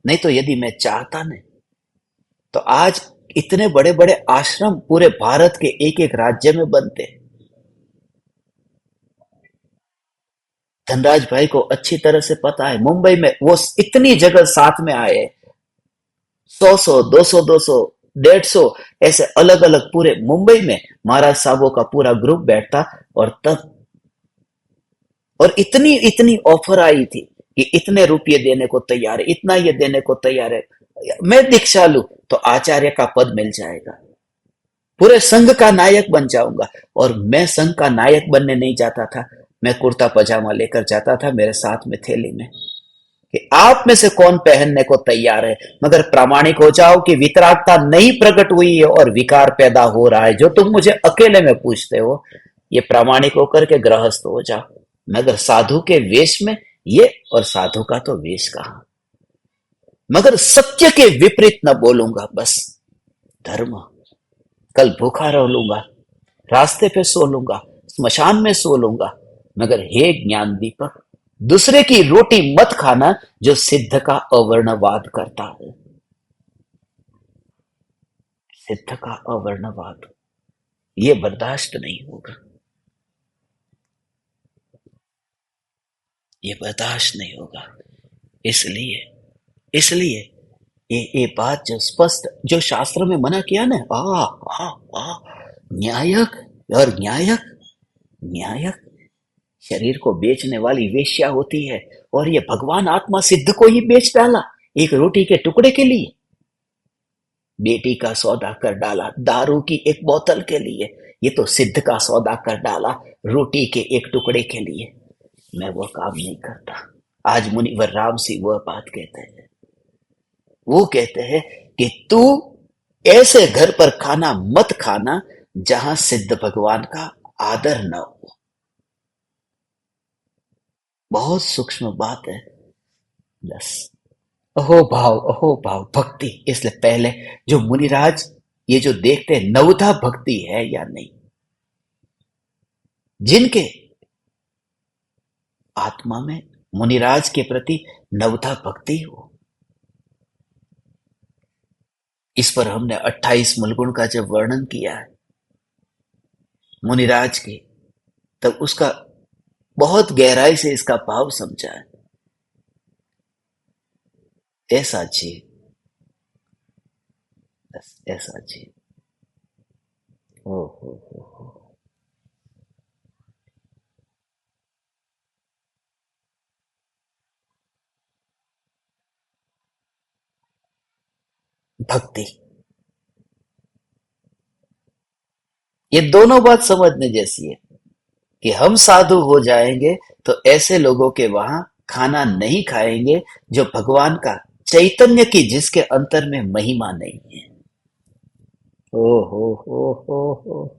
नहीं तो यदि मैं चाहता नहीं, तो आज इतने बड़े बड़े आश्रम पूरे भारत के एक एक राज्य में बनते। धनराज भाई को अच्छी तरह से पता है, मुंबई में वो इतनी जगह साथ में आए, 100 100 200 200 150, ऐसे अलग अलग पूरे मुंबई में महाराज साहबों का पूरा ग्रुप बैठता। और तब, और इतनी इतनी ऑफर आई थी कि इतने रुपये देने को तैयार है, इतना ये देने को तैयार है, मैं दीक्षा लूं तो आचार्य का पद मिल जाएगा, पूरे संघ का नायक बन जाऊंगा। और मैं संघ का नायक बनने नहीं जाता था, मैं कुर्ता पजामा लेकर जाता था मेरे साथ में थैली में, कि आप में से कौन पहनने को तैयार है। मगर प्रामाणिक हो जाओ कि वितरागता नहीं प्रकट हुई है और विकार पैदा हो रहा है, जो तुम मुझे अकेले में पूछते हो, ये प्रामाणिक होकर के गृहस्थ हो जाओ। मगर साधु के वेश में ये, और साधु का तो वेश कहां। मगर सत्य के विपरीत न बोलूंगा, बस धर्म। कल भूखा रह लूंगा, रास्ते पे सो लूंगा, स्मशान में सो लूंगा, मगर हे ज्ञान दीपक, दूसरे की रोटी मत खाना जो सिद्ध का अवर्णवाद करता है। सिद्ध का अवर्णवाद ये बर्दाश्त नहीं होगा, ये बर्दाश्त नहीं होगा। इसलिए इसलिए ये बात जो स्पष्ट, जो शास्त्र में मना किया ना, आ आ आ न्यायक, और न्यायक, न्यायक शरीर को बेचने वाली वेश्या होती है। और ये भगवान आत्मा सिद्ध को ही बेच डाला एक रोटी के टुकड़े के लिए। बेटी का सौदा कर डाला दारू की एक बोतल के लिए, ये तो सिद्ध का सौदा कर डाला रोटी के एक टुकड़े के लिए। मैं वो काम नहीं करता। आज मुनिवर राम सी वह बात कहते हैं, वो कहते हैं कि तू ऐसे घर पर खाना मत खाना जहां सिद्ध भगवान का आदर न हो। बहुत सूक्ष्म बात है। बस, अहो भाव भक्ति। इसलिए पहले जो मुनिराज ये जो देखते हैं नवधा भक्ति है या नहीं, जिनके आत्मा में मुनिराज के प्रति नवधा भक्ति हो, इस पर हमने 28 मूलगुण का जब वर्णन किया है मुनिराज के, तब उसका बहुत गहराई से इसका भाव समझा है। ऐसा जी, बस ऐसा जी। ओ हो। भक्ति। ये दोनों बात समझने जैसी है कि हम साधु हो जाएंगे तो ऐसे लोगों के वहां खाना नहीं खाएंगे जो भगवान का चैतन्य की जिसके अंतर में महिमा नहीं है। ओ हो।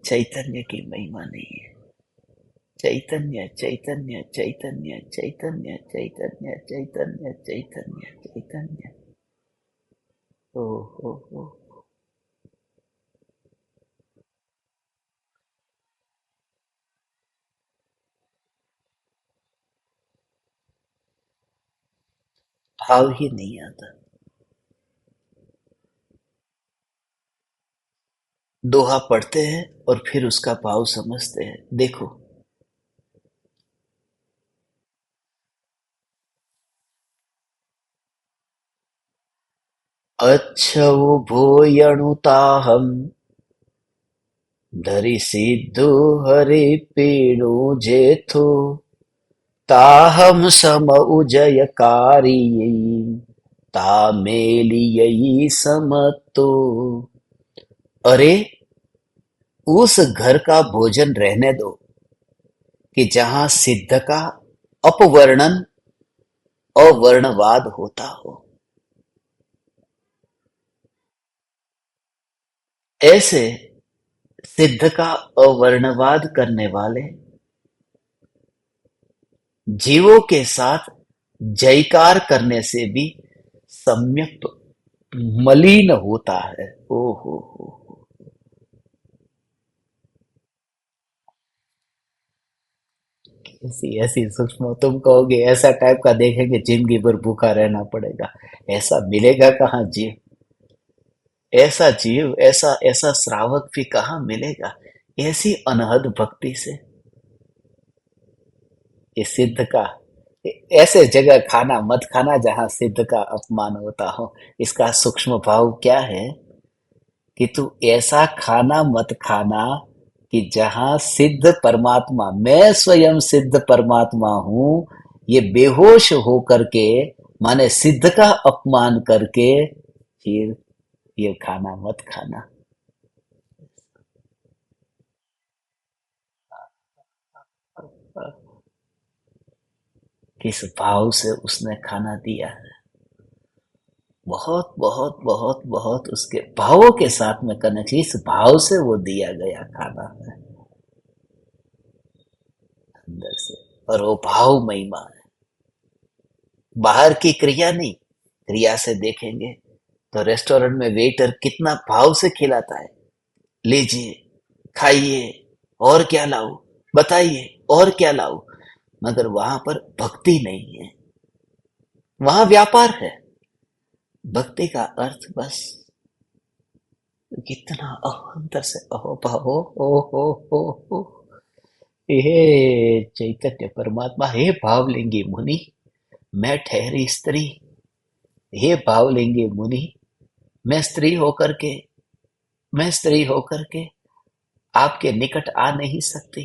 चैतन्य की महिमा नहीं है। चैतन्य चैतन्य चैतन्य चैतन्य चैतन्य चैतन्य चैतन्य चैतन्य। ओ हो। भाव ही नहीं आता। दोहा पढ़ते हैं और फिर उसका भाव समझते हैं। देखो, अच्छौ भोयणुताहम धरि सिद्धु हरि पीणु जेथु ताहम सम उजयकारी तामेलियई समतो। अरे, उस घर का भोजन रहने दो कि जहां सिद्ध का अपवर्णन अवर्णवाद होता हो। ऐसे सिद्ध का अवर्णवाद करने वाले जीवों के साथ जयकार करने से भी सम्यक मलिन होता है। ओ हो। ऐसी ऐसी सूक्ष्म, तुम कहोगे ऐसा टाइप का देखेंगे जिंदगी भर भूखा रहना पड़ेगा। ऐसा मिलेगा कहाँ जीव? ऐसा जीव, ऐसा ऐसा श्रावक भी कहाँ मिलेगा ऐसी अनहद भक्ति से? ये सिद्ध का, ऐसे जगह खाना मत खाना जहां सिद्ध का अपमान होता हो। इसका सूक्ष्म भाव क्या है कि तू ऐसा खाना मत खाना कि जहां सिद्ध परमात्मा, मैं स्वयं सिद्ध परमात्मा हूं, ये बेहोश होकर के, माने सिद्ध का अपमान करके, फिर ये खाना मत खाना। किस भाव से उसने खाना दिया है, बहुत बहुत बहुत बहुत उसके भावों के साथ में कनेक्ट, इस भाव से वो दिया गया खाना है अंदर से। और वो भाव महिमा है, बाहर की क्रिया नहीं। क्रिया से देखेंगे तो रेस्टोरेंट में वेटर कितना भाव से खिलाता है, लीजिए, खाइए, और क्या लाऊं, बताइए और क्या लाऊं। मगर वहां पर भक्ति नहीं है, वहां व्यापार है। भक्ति का अर्थ बस कितना अंतर से अहो भाहो। हो। हे चैतन्य परमात्मा, हे भावलिंगी मुनि, मैं ठहरी स्त्री। हे भावलिंगी मुनि, मैं स्त्री होकर के, मैं स्त्री होकर के आपके निकट आ नहीं सकती।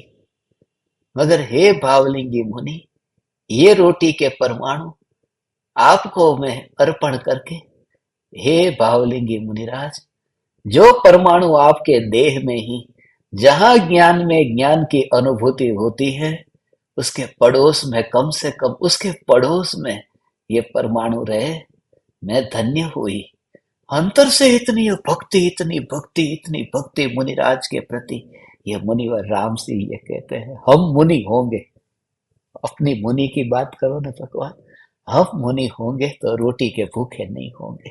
मगर हे भावलिंगी मुनि, ये रोटी के परमाणु आपको मैं अर्पण करके, हे भावलिंगी मुनिराज, जो परमाणु आपके देह में ही, जहां ज्ञान में ज्ञान की अनुभूति होती है, उसके पड़ोस में, कम से कम उसके पड़ोस में ये परमाणु रहे, मैं धन्य हुई। अंतर से इतनी भक्ति, इतनी भक्ति, इतनी भक्ति मुनिराज के प्रति। ये मुनिवर राम से ये कहते हैं, हम मुनि होंगे, अपनी मुनि की बात करो ना भगवान, हम मुनि होंगे तो रोटी के भूखे नहीं होंगे।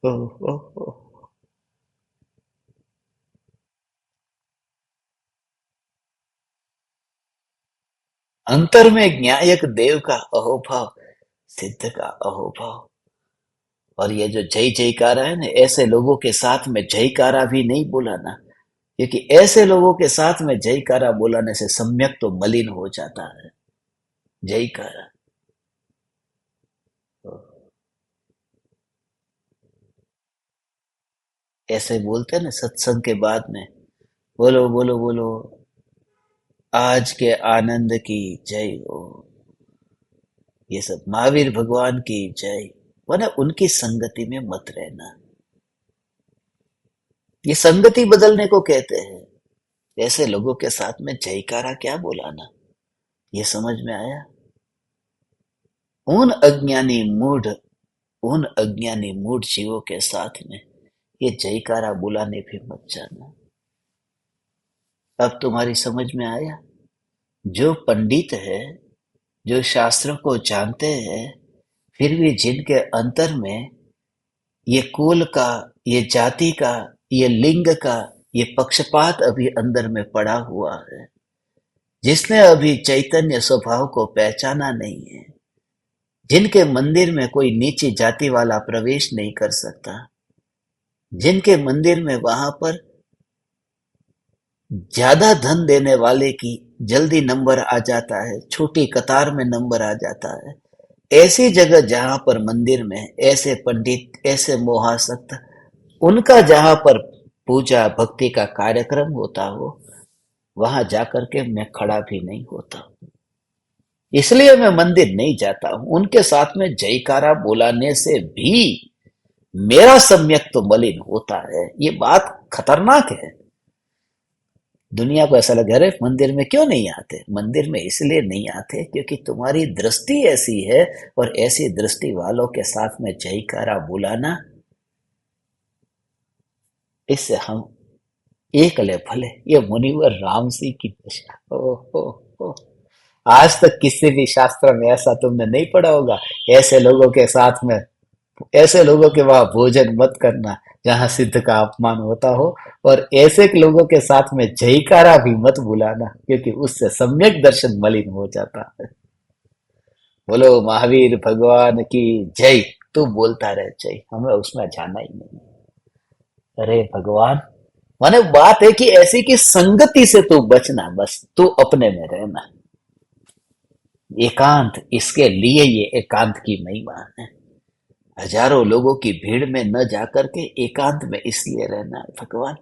ओ, ओ, ओ। अंतर में न्यायक देव का अहोभाव, सिद्ध का अहोभाव। और ये जो जय जयकारा है ना, ऐसे लोगों के साथ में जयकारा भी नहीं बुलाना, क्योंकि ऐसे लोगों के साथ में जयकारा बुलाने से सम्यक तो मलिन हो जाता है। जयकारा तो ऐसे बोलते हैं ना सत्संग के बाद में, बोलो बोलो बोलो, आज के आनंद की जय हो। ये सब महावीर भगवान की जय। वरना उनकी संगति में मत रहना। ये संगति बदलने को कहते हैं। ऐसे लोगों के साथ में जयकारा क्या बोलाना। ये समझ में आया। उन अज्ञानी मूढ़ उन अज्ञानी मूढ़ जीवों के साथ में ये जयकारा बुलाने भी मत जाना। अब तुम्हारी समझ में आया। जो पंडित है, जो शास्त्रों को जानते हैं, फिर भी जिनके अंतर में ये कुल का, ये जाति का, ये लिंग का, ये पक्षपात अभी अंदर में पड़ा हुआ है, जिसने अभी चैतन्य स्वभाव को पहचाना नहीं है, जिनके मंदिर में कोई नीची जाति वाला प्रवेश नहीं कर सकता, जिनके मंदिर में वहां पर ज्यादा धन देने वाले की जल्दी नंबर आ जाता है, छोटी कतार में नंबर आ जाता है, ऐसी जगह जहां पर मंदिर में ऐसे पंडित, ऐसे मोहासक्त, उनका जहां पर पूजा भक्ति का कार्यक्रम होता हो, वहां जाकर के मैं खड़ा भी नहीं होता। इसलिए मैं मंदिर नहीं जाता हूं। उनके साथ में जयकारा बुलाने से भी मेरा सम्यक तो मलिन होता है। ये बात खतरनाक है। दुनिया को ऐसा लगे, अरे मंदिर में क्यों नहीं आते। मंदिर में इसलिए नहीं आते क्योंकि तुम्हारी दृष्टि ऐसी है, और ऐसी दृष्टि वालों के साथ में जयकारा बुलाना, इससे हम एकले भले। ये मुनिवर राम सिंह की दशा। ओ। आज तक किसी भी शास्त्र में ऐसा तुमने नहीं पढ़ा होगा। ऐसे लोगों के साथ में, ऐसे लोगों के वहां भोजन मत करना जहां सिद्ध का अपमान होता हो, और ऐसे के लोगों के साथ में जयकारा भी मत बुलाना क्योंकि उससे सम्यक दर्शन मलिन हो जाता है। बोलो महावीर भगवान की जय। तू बोलता रहे जय, हमें उसमें जाना ही नहीं। अरे भगवान, माने बात है कि ऐसी की संगति से तू बचना, बस तू अपने में रहना। एकांत, इसके लिए ये एकांत की महिमा है। हजारों लोगों की भीड़ में न जाकर के एकांत में इसलिए रहना है भगवान।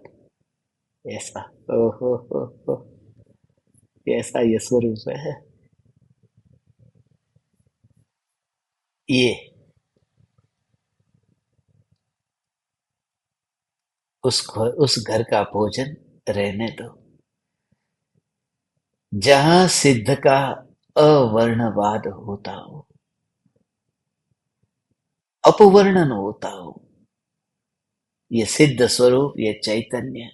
ऐसा, हो, ऐसा ये स्वरूप है। ये उस घर का भोजन रहने दो जहां सिद्ध का अवर्णवाद होता हो, अपवर्णन होता हो। ये सिद्ध स्वरूप, ये चैतन्य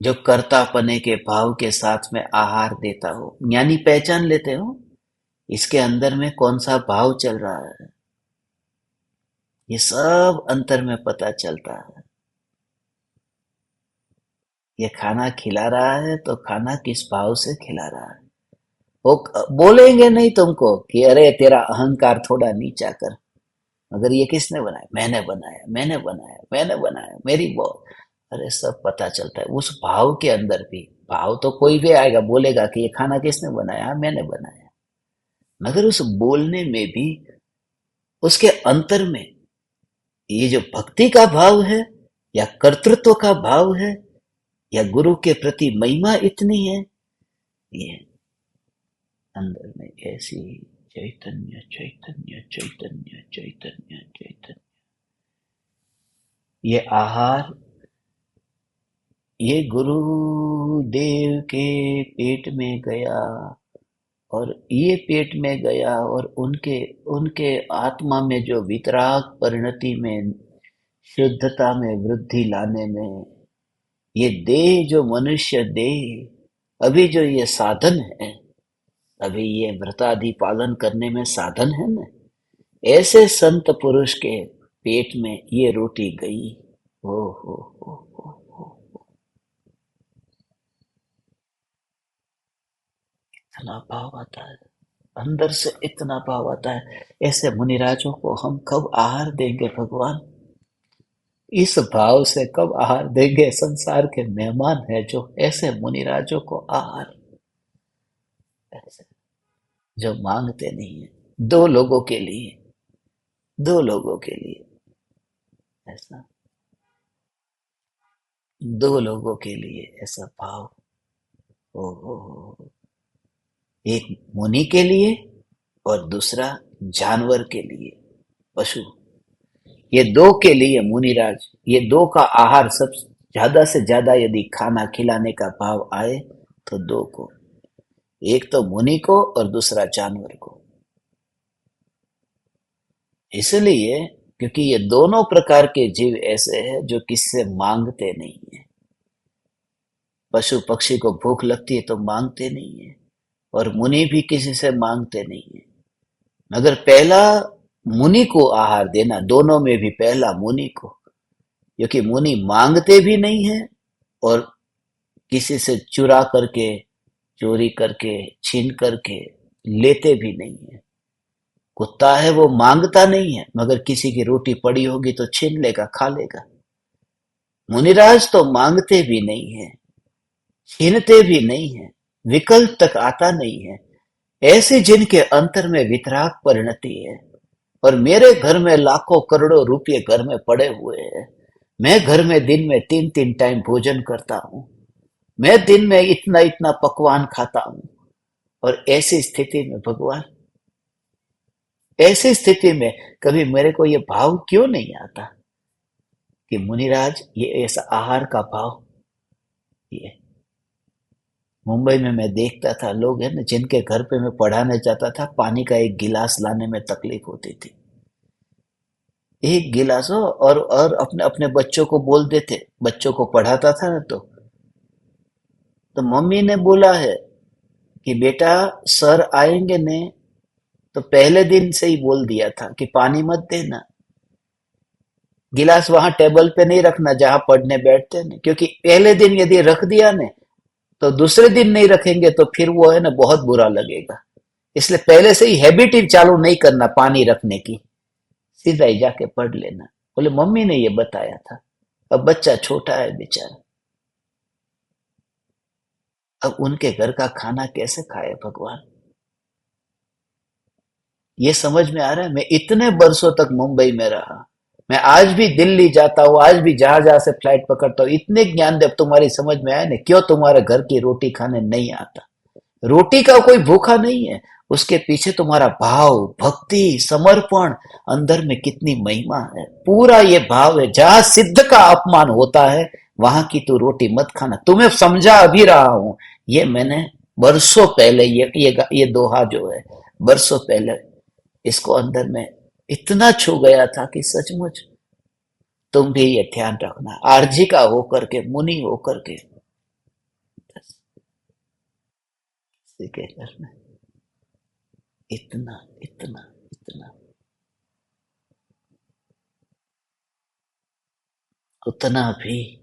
जो कर्तापने के भाव के साथ में आहार देता हो, ज्ञानी पहचान लेते हो इसके अंदर में कौन सा भाव चल रहा है। ये सब अंतर में पता चलता है। ये खाना खिला रहा है तो खाना किस भाव से खिला रहा है। वो बोलेंगे नहीं तुमको कि अरे तेरा अहंकार थोड़ा नीचा कर। मगर ये किसने बनाया, मैंने बनाया, मैंने बनाया, मैंने बनाया, मेरी बहुत। अरे सब पता चलता है उस भाव के अंदर भी। भाव तो कोई भी आएगा बोलेगा कि ये खाना किसने बनाया, "हाँ, मैंने बनाया"। मगर उस बोलने में भी, उसके अंतर में, ये जो भक्ति का भाव है या कर्तृत्व का भाव है या गुरु के प्रति महिमा इतनी है, ये अंदर में ऐसी चैतन्य चैतन्य चैतन्य चैतन्य चैतन्य। ये आहार, ये गुरुदेव के पेट में गया, और ये पेट में गया, और उनके उनके आत्मा में जो वितराग परिणति में, शुद्धता में वृद्धि लाने में, ये देह जो मनुष्य देह, अभी जो ये साधन है, अभी ये व्रतादि पालन करने में साधन है ना, ऐसे संत पुरुष के पेट में ये रोटी गई। हो, इतना भाव आता है, अंदर से इतना भाव आता है। ऐसे मुनिराजों को हम कब आहार देंगे भगवान। इस भाव से कब आहार देंगे। संसार के मेहमान है जो ऐसे मुनिराजों को आहार, ऐसे जो मांगते नहीं है। दो लोगों के लिए, दो लोगों के लिए, ऐसा दो लोगों के लिए ऐसा भाव। ओ, एक मुनि के लिए और दूसरा जानवर के लिए, पशु। ये दो के लिए मुनिराज, ये दो का आहार सब ज्यादा से ज्यादा यदि खाना खिलाने का भाव आए तो दो को, एक तो मुनि को और दूसरा जानवर को। इसलिए क्योंकि ये दोनों प्रकार के जीव ऐसे हैं जो किससे मांगते नहीं है। पशु पक्षी को भूख लगती है तो मांगते नहीं है, और मुनि भी किसी से मांगते नहीं है। मगर पहला मुनि को आहार देना, दोनों में भी पहला मुनि को, क्योंकि मुनि मांगते भी नहीं है और किसी से चुरा करके, चोरी करके, छीन करके लेते भी नहीं है। कुत्ता है वो मांगता नहीं है, मगर किसी की रोटी पड़ी होगी तो छीन लेगा, खा लेगा। मुनिराज तो मांगते भी नहीं है, छीनते भी नहीं है, विकल्प तक आता नहीं है। ऐसे जिनके अंतर में वितराग परिणति है। और मेरे घर में लाखों करोड़ों रुपये घर में पड़े हुए हैं। मैं घर में दिन में 3-3 टाइम भोजन करता हूँ। मैं दिन में इतना इतना पकवान खाता हूँ। और ऐसी स्थिति में भगवान, ऐसी स्थिति में कभी मेरे को ये भाव क्यों नहीं आता कि मुनिराज ये ऐसा आहार का भाव। ये मुंबई में मैं देखता था, लोग है ना जिनके घर पे मैं पढ़ाने जाता था, पानी का एक गिलास लाने में तकलीफ होती थी। एक गिलास हो, और अपने अपने बच्चों को बोल देते, बच्चों को पढ़ाता था ना, तो मम्मी ने बोला है कि बेटा सर आएंगे ने, तो पहले दिन से ही बोल दिया था कि पानी मत देना, गिलास वहां टेबल पे नहीं रखना जहां पढ़ने बैठते ने, क्योंकि पहले दिन यदि रख दिया ने तो दूसरे दिन नहीं रखेंगे तो फिर वो है ना बहुत बुरा लगेगा। इसलिए पहले से ही हैबिट ही चालू नहीं करना पानी रखने की, सीधा ही जाके पढ़ लेना। बोले मम्मी ने ये बताया था। अब बच्चा छोटा है बेचारा, अब उनके घर का खाना कैसे खाए भगवान। ये समझ में आ रहा है। मैं इतने बरसों तक मुंबई में रहा, मैं आज भी दिल्ली जाता हूँ, आज भी जहां जहां से फ्लाइट पकड़ता हूँ, इतने ज्ञान देव तुम्हारी समझ में आया ना, क्यों तुम्हारे घर की रोटी खाने नहीं आता। रोटी का कोई भूखा नहीं है, उसके पीछे तुम्हारा भाव, भक्ति, समर्पण, अंदर में कितनी महिमा है। पूरा ये भाव है। जहां सिद्ध का अपमान होता है वहां की तू रोटी मत खाना। तुम्हें समझा अभी रहा हूं, ये मैंने बरसों पहले ये दोहा जो है, बरसों पहले इसको अंदर में इतना छू गया था कि सचमुच तुम भी ये ध्यान रखना, आरजी का होकर के, मुनि होकर के, किसी के घर में इतना इतना इतना, उतना भी,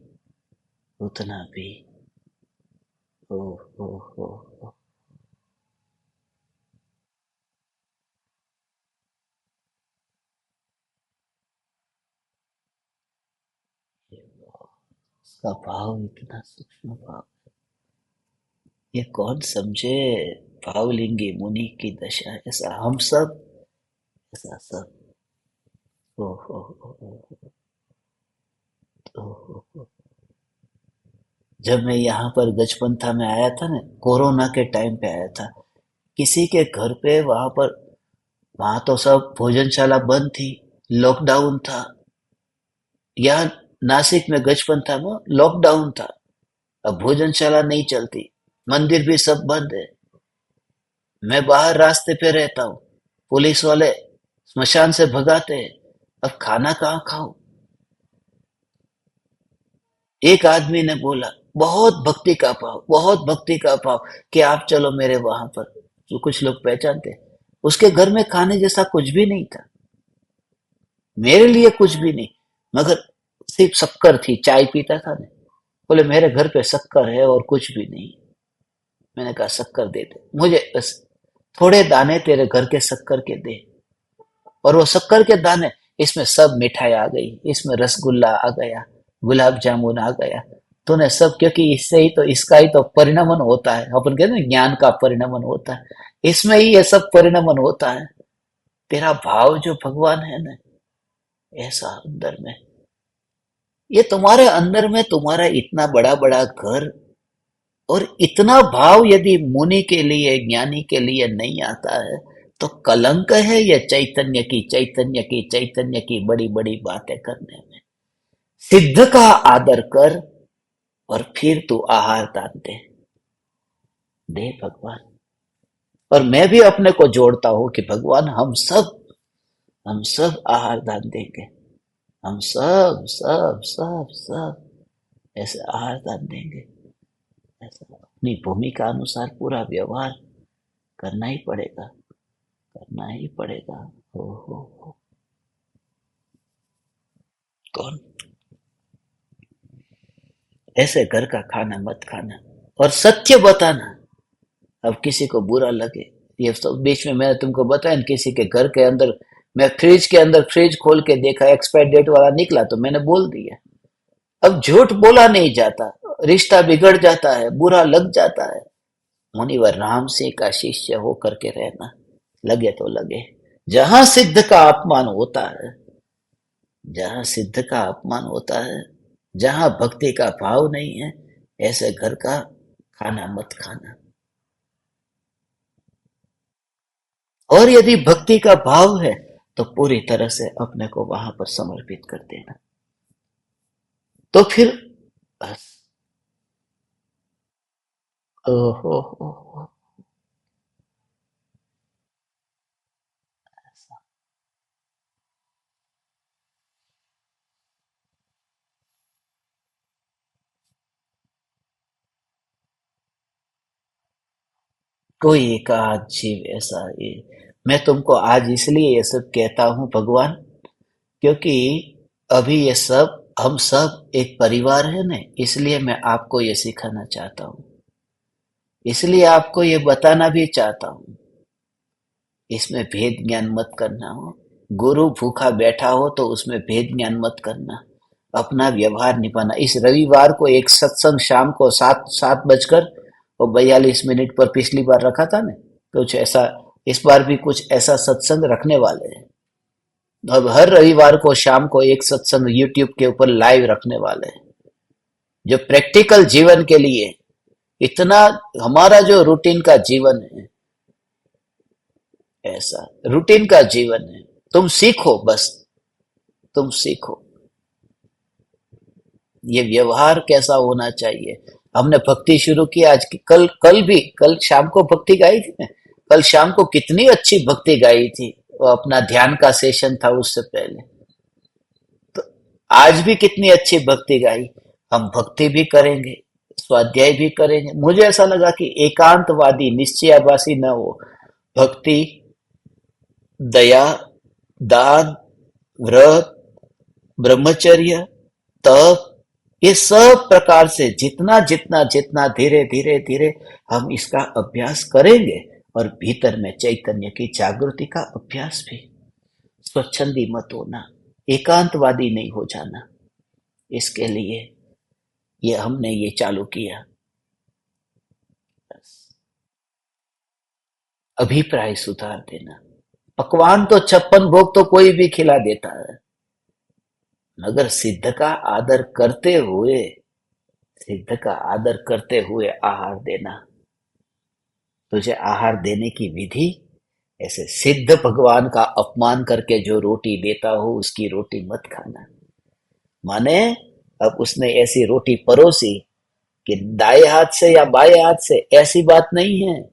उतना भी। ओ हो हो। इसका भाव इतना सूक्ष्म भाव, ये कौन समझे। भावलिंगी मुनि की दशा, ऐसा हम सब, ऐसा सब। ओ हो हो हो, ओ हो हो। जब मैं यहाँ पर गजपंथा में आया था ना, कोरोना के टाइम पे आया था, किसी के घर पे वहां पर, वहां तो सब भोजनशाला बंद थी, लॉकडाउन था। यहाँ नासिक में गजपंथा में लॉकडाउन था, अब भोजनशाला नहीं चलती, मंदिर भी सब बंद है। मैं बाहर रास्ते पे रहता हूँ, पुलिस वाले स्मशान से भगाते हैं, अब खाना कहाँ खाऊं। एक आदमी ने बोला, बहुत भक्ति का भाव, बहुत भक्ति का भाव, कि आप चलो मेरे वहां पर, जो कुछ लोग पहचानते। उसके घर में खाने जैसा कुछ भी नहीं था, मेरे लिए कुछ भी नहीं, मगर सिर्फ शक्कर थी, चाय पीता था ना। बोले मेरे घर पे शक्कर है और कुछ भी नहीं। मैंने कहा शक्कर दे दे मुझे, बस थोड़े दाने तेरे घर के शक्कर के दे। और वो शक्कर के दाने, इसमें सब मिठाई आ गई, इसमें रसगुल्ला आ गया, गुलाब जामुन आ गया। तूने सब, क्योंकि इससे ही तो, इसका ही तो परिणमन होता है, अपन कहते हैं ज्ञान का परिणमन होता है, इसमें ही ये सब परिणमन होता है। तेरा भाव जो भगवान है ना, ऐसा अंदर में, ये तुम्हारे अंदर में, तुम्हारा इतना बड़ा बड़ा घर, और इतना भाव यदि मुनि के लिए, ज्ञानी के लिए नहीं आता है, तो कलंक है यह चैतन्य की, चैतन्य की, चैतन्य की बड़ी बड़ी बातें करने में। सिद्ध का आदर कर और फिर तू आहार दान दे, दे भगवान। और मैं भी अपने को जोड़ता हूं कि भगवान हम सब आहार दान देंगे, हम सब सब सब सब ऐसे आहार दान देंगे। ऐसा अपनी भूमिका अनुसार पूरा व्यवहार करना ही पड़ेगा, करना ही पड़ेगा। हो कौन ऐसे घर का खाना मत खाना, और सत्य बताना। अब किसी को बुरा लगे, ये सब बीच में मैंने तुमको बताया न, किसी के घर के अंदर, मैं फ्रिज के अंदर फ्रिज खोल के देखा, एक्सपायर डेट वाला निकला तो मैंने बोल दिया। अब झूठ बोला नहीं जाता, रिश्ता बिगड़ जाता है, बुरा लग जाता है। मुनिवर राम सिंह का शिष्य हो करके रहना, लगे तो लगे। जहां सिद्ध का अपमान होता है, जहां सिद्ध का अपमान होता है, जहां भक्ति का भाव नहीं है, ऐसे घर का खाना मत खाना। और यदि भक्ति का भाव है तो पूरी तरह से अपने को वहां पर समर्पित कर देना। तो फिर बस, ओहो हो, कोई एक आध जीव ऐसा ये, मैं तुमको आज इसलिए ये सब कहता हूं भगवान, क्योंकि अभी ये सब, हम सब एक परिवार है ना, इसलिए मैं आपको ये सिखाना चाहता हूँ, इसलिए आपको ये बताना भी चाहता हूँ। इसमें भेद ज्ञान मत करना हो। गुरु भूखा बैठा हो तो उसमें भेद ज्ञान मत करना, अपना व्यवहार निभाना। इस रविवार को एक सत्संग शाम को 7:42 पर पिछली बार रखा था ना, कुछ ऐसा इस बार भी कुछ ऐसा सत्संग रखने वाले हैं। अब हर रविवार को शाम को एक सत्संग यूट्यूब के ऊपर लाइव रखने वाले हैं, जो प्रैक्टिकल जीवन के लिए। इतना हमारा जो रूटीन का जीवन है, ऐसा रूटीन का जीवन है, तुम सीखो बस, तुम सीखो ये व्यवहार कैसा होना चाहिए। हमने भक्ति शुरू की आज की, कल कल भी, कल शाम को भक्ति गाई थी ना, कल शाम को कितनी अच्छी भक्ति गाई थी। वो अपना ध्यान का सेशन था उससे पहले। तो आज भी कितनी अच्छी भक्ति गाई। हम भक्ति भी करेंगे, स्वाध्याय भी करेंगे। मुझे ऐसा लगा कि एकांतवादी निश्चयावासी न हो, भक्ति, दया, दान, व्रत, ब्रह्मचर्य, तप, ये सब प्रकार से जितना जितना जितना धीरे धीरे धीरे हम इसका अभ्यास करेंगे, और भीतर में चैतन्य की जागृति का अभ्यास भी। स्वच्छंदी मत होना, एकांतवादी नहीं हो जाना, इसके लिए ये हमने ये चालू किया। अभिप्राय सुधार देना। पकवान तो 56 भोग तो कोई भी खिला देता है, मगर सिद्ध का आदर करते हुए, सिद्ध का आदर करते हुए आहार देना। तुझे आहार देने की विधि, ऐसे सिद्ध भगवान का अपमान करके जो रोटी देता हो उसकी रोटी मत खाना। माने अब उसने ऐसी रोटी परोसी कि दाएं हाथ से या बाएं हाथ से, ऐसी बात नहीं है।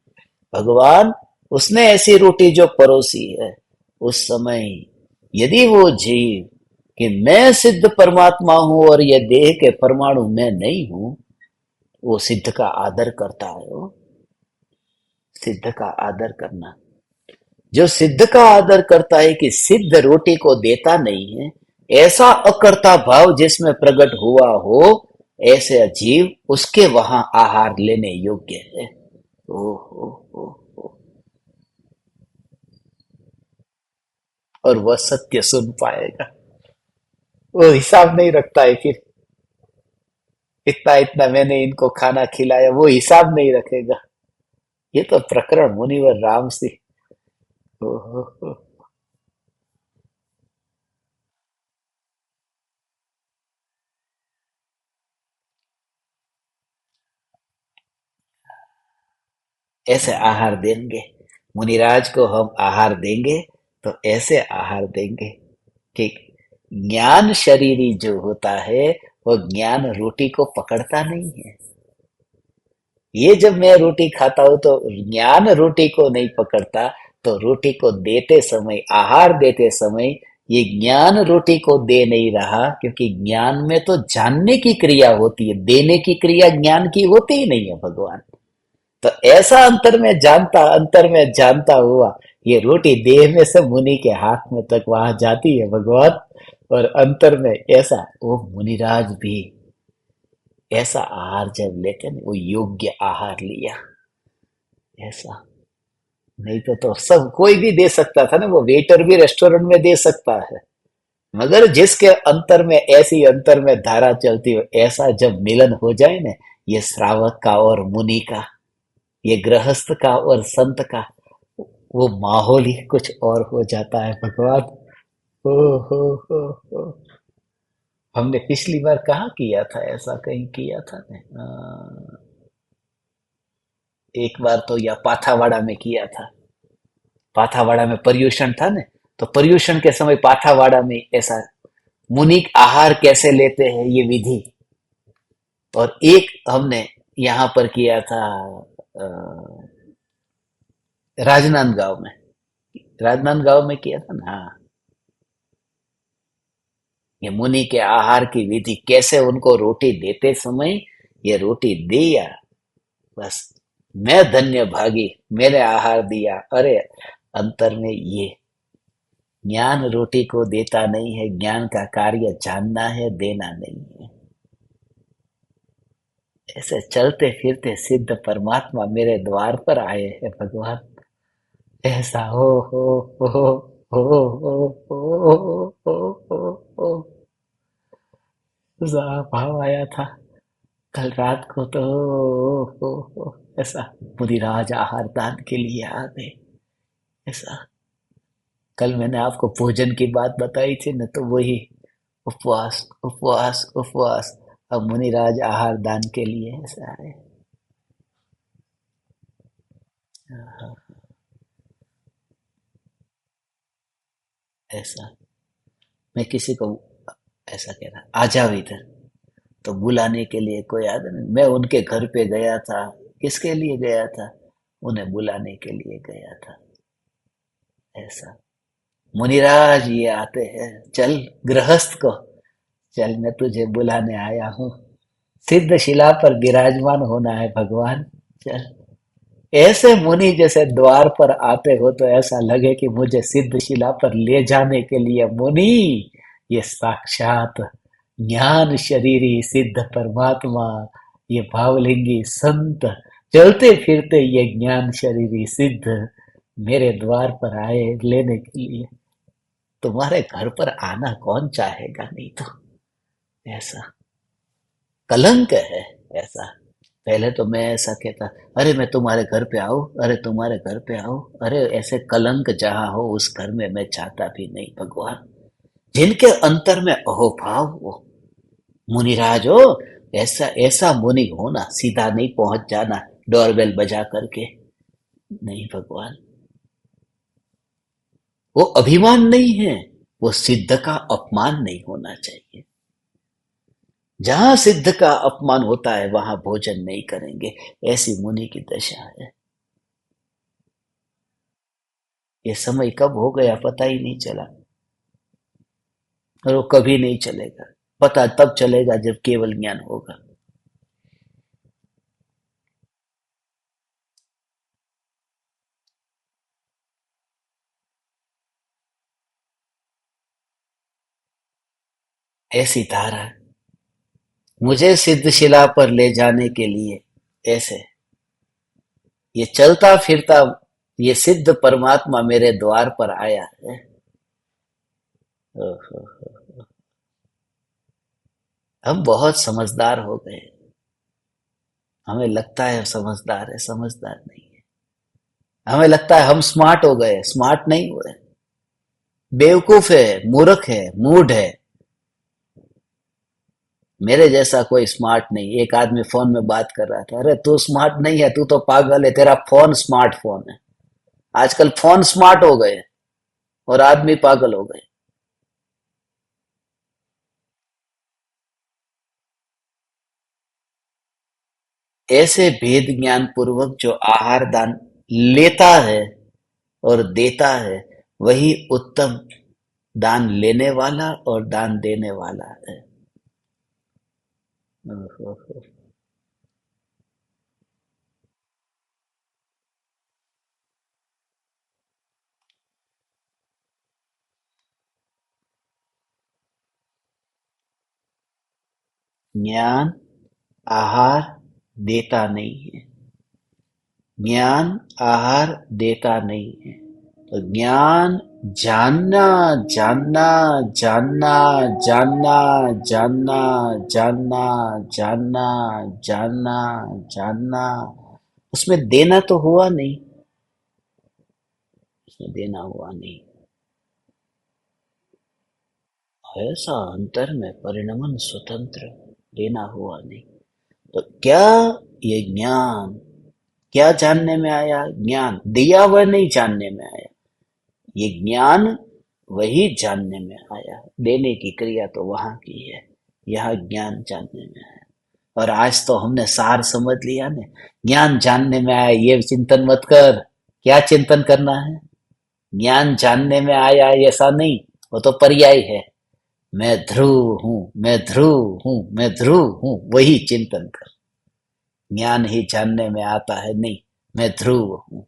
भगवान, उसने ऐसी रोटी जो परोसी है, उस समय यदि वो जीव कि मैं सिद्ध परमात्मा हूं और ये देह के परमाणु मैं नहीं हूं, वो सिद्ध का आदर करता है। वो सिद्ध का आदर करना, जो सिद्ध का आदर करता है कि सिद्ध रोटी को देता नहीं है, ऐसा अकर्ता भाव जिसमें प्रकट हुआ हो, ऐसे जीव उसके वहां आहार लेने योग्य है। ओ, ओ, ओ, ओ, और वह सत्य सुन पाएगा। वो हिसाब नहीं रखता है फिर, इतना इतना मैंने इनको खाना खिलाया, वो हिसाब नहीं रखेगा। ये तो प्रकरण मुनिवर राम सिंह। ओ, ओ, ओ, ऐसे आहार देंगे। मुनिराज को हम आहार देंगे तो ऐसे आहार देंगे कि ज्ञान शरीरी जो होता है वो ज्ञान रोटी को पकड़ता नहीं है। ये जब मैं रोटी खाता हूं तो ज्ञान रोटी को नहीं पकड़ता, तो रोटी को देते समय, आहार देते समय ये ज्ञान रोटी को दे नहीं रहा, क्योंकि ज्ञान में तो जानने की क्रिया होती है, देने की क्रिया ज्ञान की होती ही नहीं है भगवान। तो ऐसा अंतर में जानता हुआ ये रोटी देह में से मुनि के हाथ में तक वहां जाती है भगवान। और अंतर में ऐसा वो मुनिराज भी ऐसा आहार जब लेते हैं, वो योग्य आहार लिया ऐसा। नहीं तो सब कोई भी दे सकता था ना, वो वेटर भी रेस्टोरेंट में दे सकता है, मगर जिसके अंतर में ऐसी अंतर में धारा चलती हो, ऐसा जब मिलन हो जाए ना, ये श्रावक का और मुनि का, ये गृहस्थ का और संत का, वो माहौल ही कुछ और हो जाता है भगवान। हो हो हो हो। हमने पिछली बार कहाँ किया था ऐसा, कहीं किया था ने? एक बार तो या पाथावाड़ा में किया था। पाथावाड़ा में पर्यूषण था ने, तो पर्यूषण के समय पाथावाड़ा में ऐसा मुनिक आहार कैसे लेते हैं ये विधि। और एक हमने यहाँ पर किया था राजनांदगांव में। राजनांदगांव में किया था ना। हाँ, ये मुनि के आहार की विधि कैसे, उनको रोटी देते समय ये रोटी दिया, बस मैं धन्य भागी, मैंने आहार दिया। अरे अंतर में ये ज्ञान रोटी को देता नहीं है, ज्ञान का कार्य जानना है, देना नहीं है। ऐसे चलते फिरते सिद्ध परमात्मा मेरे द्वार पर आए हैं भगवान। ऐसा हो हो हो हो ऐसा भाव आया था कल रात को तो। ऐसा मुनिराज आहार दान के लिए आ गए। ऐसा कल मैंने आपको भोजन की बात बताई थी न, तो वही उपवास उपवास उपवास, अब मुनिराज आहार दान के लिए ऐसा है। ऐसा मैं किसी को ऐसा कह रहा आ जाओ इधर, तो बुलाने के लिए कोई आदमी नहीं। मैं उनके घर पे गया था, किसके लिए गया था? उन्हें बुलाने के लिए गया था। ऐसा मुनिराज ये आते हैं, चल गृहस्थ को, चल मैं तुझे बुलाने आया हूँ, सिद्ध शिला पर विराजमान होना है भगवान, चल। ऐसे मुनि जैसे द्वार पर आते हो तो ऐसा लगे कि मुझे सिद्ध शिला पर ले जाने के लिए मुनि, ये साक्षात ज्ञान शरीरी सिद्ध परमात्मा, ये भावलिंगी संत, चलते फिरते ये ज्ञान शरीरी सिद्ध मेरे द्वार पर आए लेने के लिए। तुम्हारे घर पर आना कौन चाहेगा, नहीं तो ऐसा कलंक है ऐसा। पहले तो मैं ऐसा कहता, अरे मैं तुम्हारे घर पे आऊं, अरे तुम्हारे घर पे आऊं, अरे ऐसे कलंक जहां हो उस घर में मैं चाहता भी नहीं भगवान। जिनके अंतर में अहोभाव हो, मुनिराज हो, ऐसा ऐसा मुनि होना, सीधा नहीं पहुंच जाना डोरबेल बजा करके, नहीं भगवान। वो अभिमान नहीं है, वो सिद्ध का अपमान नहीं होना चाहिए। जहां सिद्ध का अपमान होता है वहां भोजन नहीं करेंगे, ऐसी मुनि की दशा है। ये समय कब हो गया पता ही नहीं चला, और वो कभी नहीं चलेगा। पता तब चलेगा जब केवल ज्ञान होगा। ऐसी धारा मुझे सिद्ध शिला पर ले जाने के लिए, ऐसे ये चलता फिरता ये सिद्ध परमात्मा मेरे द्वार पर आया है। ओहो, हम बहुत समझदार हो गए। हमें लगता है समझदार है, समझदार नहीं है। हमें लगता है हम स्मार्ट हो गए, स्मार्ट नहीं हुए। बेवकूफ है, मूर्ख है, मूड है। मेरे जैसा कोई स्मार्ट नहीं। एक आदमी फोन में बात कर रहा था, अरे तू स्मार्ट नहीं है, तू तो पागल है, तेरा फोन स्मार्टफोन है। आजकल फोन स्मार्ट हो गए और आदमी पागल हो गए। ऐसे भेद ज्ञान पूर्वक जो आहार दान लेता है और देता है, वही उत्तम दान लेने वाला और दान देने वाला है। ज्ञान आहार देता नहीं है। ज्ञान आहार देता नहीं है। तो ज्ञान जानना, जानना, जानना, जानना, जानना, जानना, जानना, जानना, जानना, उसमें देना तो हुआ नहीं। उसमें देना हुआ नहीं। ऐसा अंतर में परिणमन स्वतंत्र, देना हुआ नहीं। तो क्या ये ज्ञान, क्या जानने में आया? ज्ञान दिया हुआ नहीं, जानने में आया। ये ज्ञान वही जानने में आया। देने की क्रिया तो वहां की है, यह ज्ञान जानने में आया। और आज तो हमने सार समझ लिया ने, ज्ञान जानने में आया ये चिंतन मत कर। क्या चिंतन करना है? ज्ञान जानने में आया ऐसा नहीं, वो तो पर्याय है। मैं ध्रुव हूं, मैं ध्रुव हूं, मैं ध्रुव हूं, वही चिंतन कर। ज्ञान ही जानने में आता है नहीं, मैं ध्रुव हूं।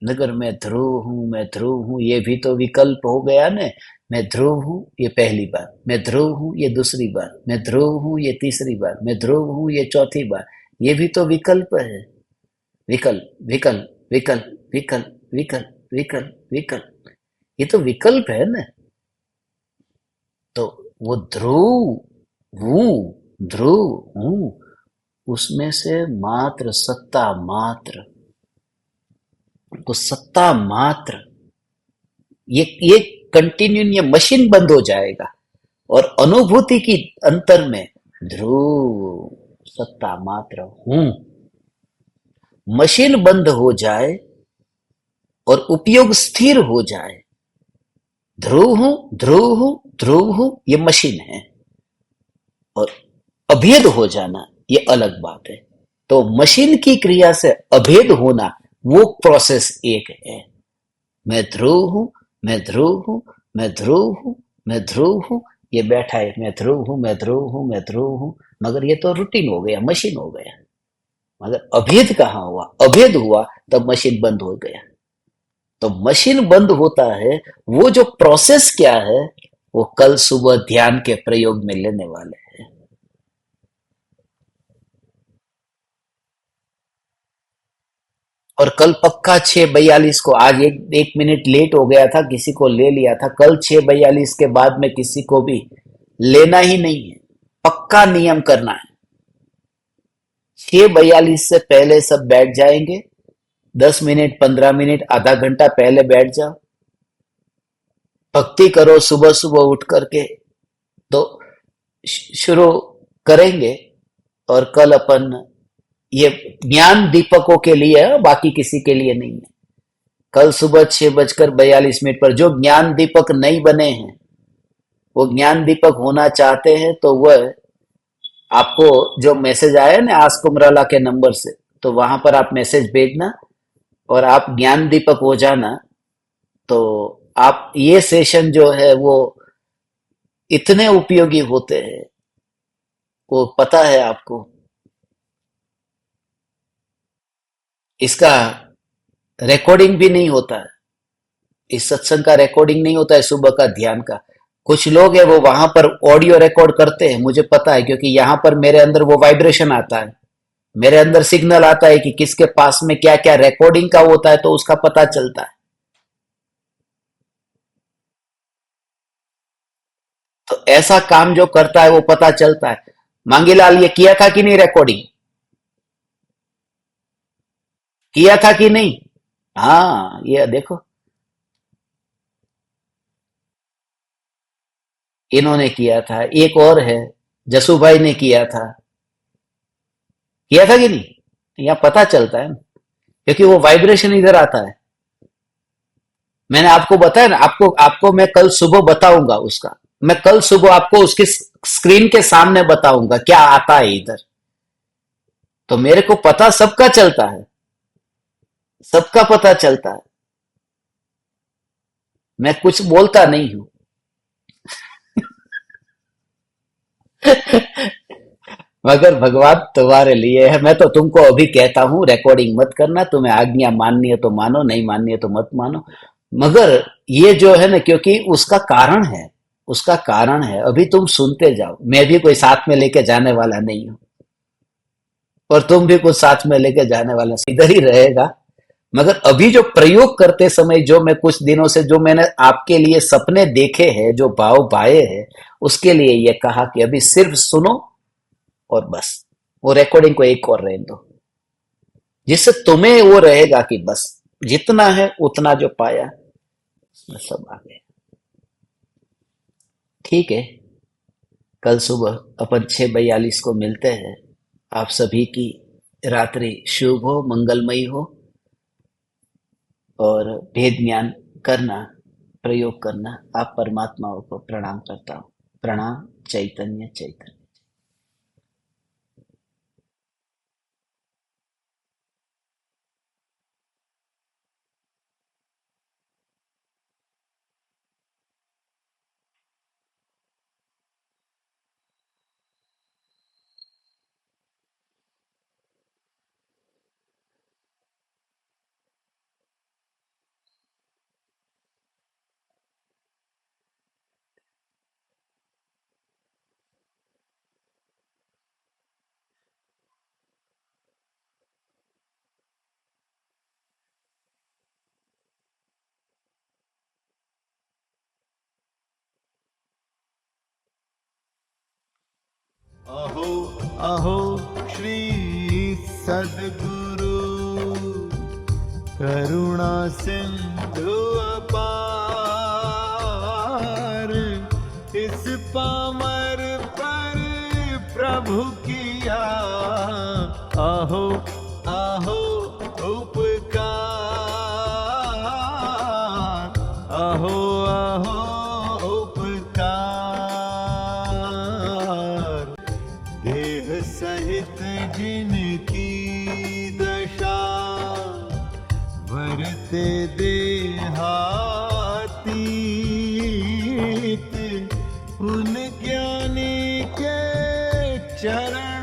नगर मैं ध्रुव हूँ, मैं ध्रुव हूँ, ये भी तो विकल्प हो गया ने। मैं ध्रुव हूँ ये पहली बार, मैं ध्रुव हूँ ये दूसरी बार, मैं ध्रुव हूँ ये तीसरी बार, मैं ध्रुव हूँ ये चौथी बार। ये भी तो विकल्प है। विकल्प, विकल्प, विकल्प, विकल्प, विकल्प, विकल्प, विकल्प, ये तो विकल्प है ना। तो वो ध्रुव हूँ, ध्रुव हूँ, उसमें से मात्र सत्ता मात्र, तो सत्ता मात्र, ये कंटिन्यू, ये मशीन बंद हो जाएगा। और अनुभूति की अंतर में ध्रुव सत्ता मात्र हूं, मशीन बंद हो जाए और उपयोग स्थिर हो जाए। ध्रुव हूं, ध्रुव हूं, ध्रुव हूं, ये मशीन है। और अभेद हो जाना ये अलग बात है। तो मशीन की क्रिया से अभेद होना, वो प्रोसेस एक है। मैं ध्रुव हूं, मैं ध्रुव हूं, मैं ध्रुव हूं, मैं ध्रुव हूं, ये बैठा है, मैं ध्रुव हूं, मैं ध्रुव हूं, मैं ध्रुव हूं। मगर ये तो रूटीन हो गया, मशीन हो गया। मगर अभेद कहाँ हुआ? अभेद हुआ तब मशीन बंद हो गया। तो मशीन बंद होता है, वो जो प्रोसेस क्या है, वो कल सुबह ध्यान के प्रयोग में लेने वाले हैं। और कल पक्का 6:42 को, आज एक मिनट लेट हो गया था, किसी को ले लिया था। कल 6:42 के बाद में किसी को भी लेना ही नहीं है। पक्का नियम करना है। 6:42 से पहले सब बैठ जाएंगे। 10 मिनट, 15 मिनट, आधा घंटा पहले बैठ जाओ। भक्ति करो सुबह सुबह उठ करके। तो शुरू करेंगे। और कल अपन, ये ज्ञान दीपकों के लिए है, बाकी किसी के लिए नहीं है। कल सुबह 6:42 पर जो ज्ञान दीपक नहीं बने हैं, वो ज्ञान दीपक होना चाहते हैं, तो वह आपको जो मैसेज आया ना आस कुमराला के नंबर से, तो वहां पर आप मैसेज भेजना और आप ज्ञान दीपक हो जाना। तो आप, ये सेशन जो है वो इतने उपयोगी होते हैं, वो पता है आपको। इसका रिकॉर्डिंग भी नहीं होता है। इस सत्संग का रिकॉर्डिंग नहीं होता है, सुबह का ध्यान का। कुछ लोग है वो वहां पर ऑडियो रिकॉर्ड करते हैं, मुझे पता है, क्योंकि यहां पर मेरे अंदर वो वाइब्रेशन आता है। मेरे अंदर सिग्नल आता है कि किसके पास में क्या क्या रिकॉर्डिंग का होता है, तो उसका पता चलता है। तो ऐसा काम जो करता है वो पता चलता है। मांगीलाल ये किया था कि नहीं रिकॉर्डिंग? किया था कि नहीं? हाँ, ये देखो। इन्होंने किया था, एक और है जसूभाई ने किया था कि नहीं? यहाँ पता चलता है ना, क्योंकि वो वाइब्रेशन इधर आता है। मैंने आपको बताया ना, आपको आपको मैं कल सुबह बताऊंगा उसका। मैं कल सुबह आपको उसकी स्क्रीन के सामने बताऊंगा क्या आता है इधर। तो मेरे को पता सबका चलता है, सबका पता चलता है, मैं कुछ बोलता नहीं हूं। मगर भगवान तुम्हारे लिए है। मैं तो तुमको अभी कहता हूं रिकॉर्डिंग मत करना, तुम्हें आज्ञा माननी है तो मानो, नहीं माननी है तो मत मानो। मगर ये जो है ना, क्योंकि उसका कारण है, उसका कारण है। अभी तुम सुनते जाओ, मैं भी कोई साथ में लेके जाने वाला नहीं हूं, और तुम भी कुछ साथ में लेके जाने वाला इधर ही रहेगा। मगर अभी जो प्रयोग करते समय, जो मैं कुछ दिनों से जो मैंने आपके लिए सपने देखे हैं, जो भाव भाए हैं, उसके लिए ये कहा कि अभी सिर्फ सुनो और बस। वो रिकॉर्डिंग को एक और रहने दो, जिससे तुम्हें वो रहेगा कि बस जितना है उतना जो पाया उसमें सब आ गया। ठीक है, कल सुबह अपन 6:42 को मिलते हैं। आप सभी की रात्रि शुभ हो, मंगलमयी हो, और भेद ज्ञान करना, प्रयोग करना। आप परमात्माओं को प्रणाम करता हूं। प्रणाम। चैतन्य चैतन्य। अहो अहो श्री सद्गुरु करुणा सिंधु अपार, इस पामर पर प्रभु किया अहो अहो उपकार, अहो अहो उपकार। देह सहित जिनकी दशा, वरते देहातीत, उन ज्ञानी के चरण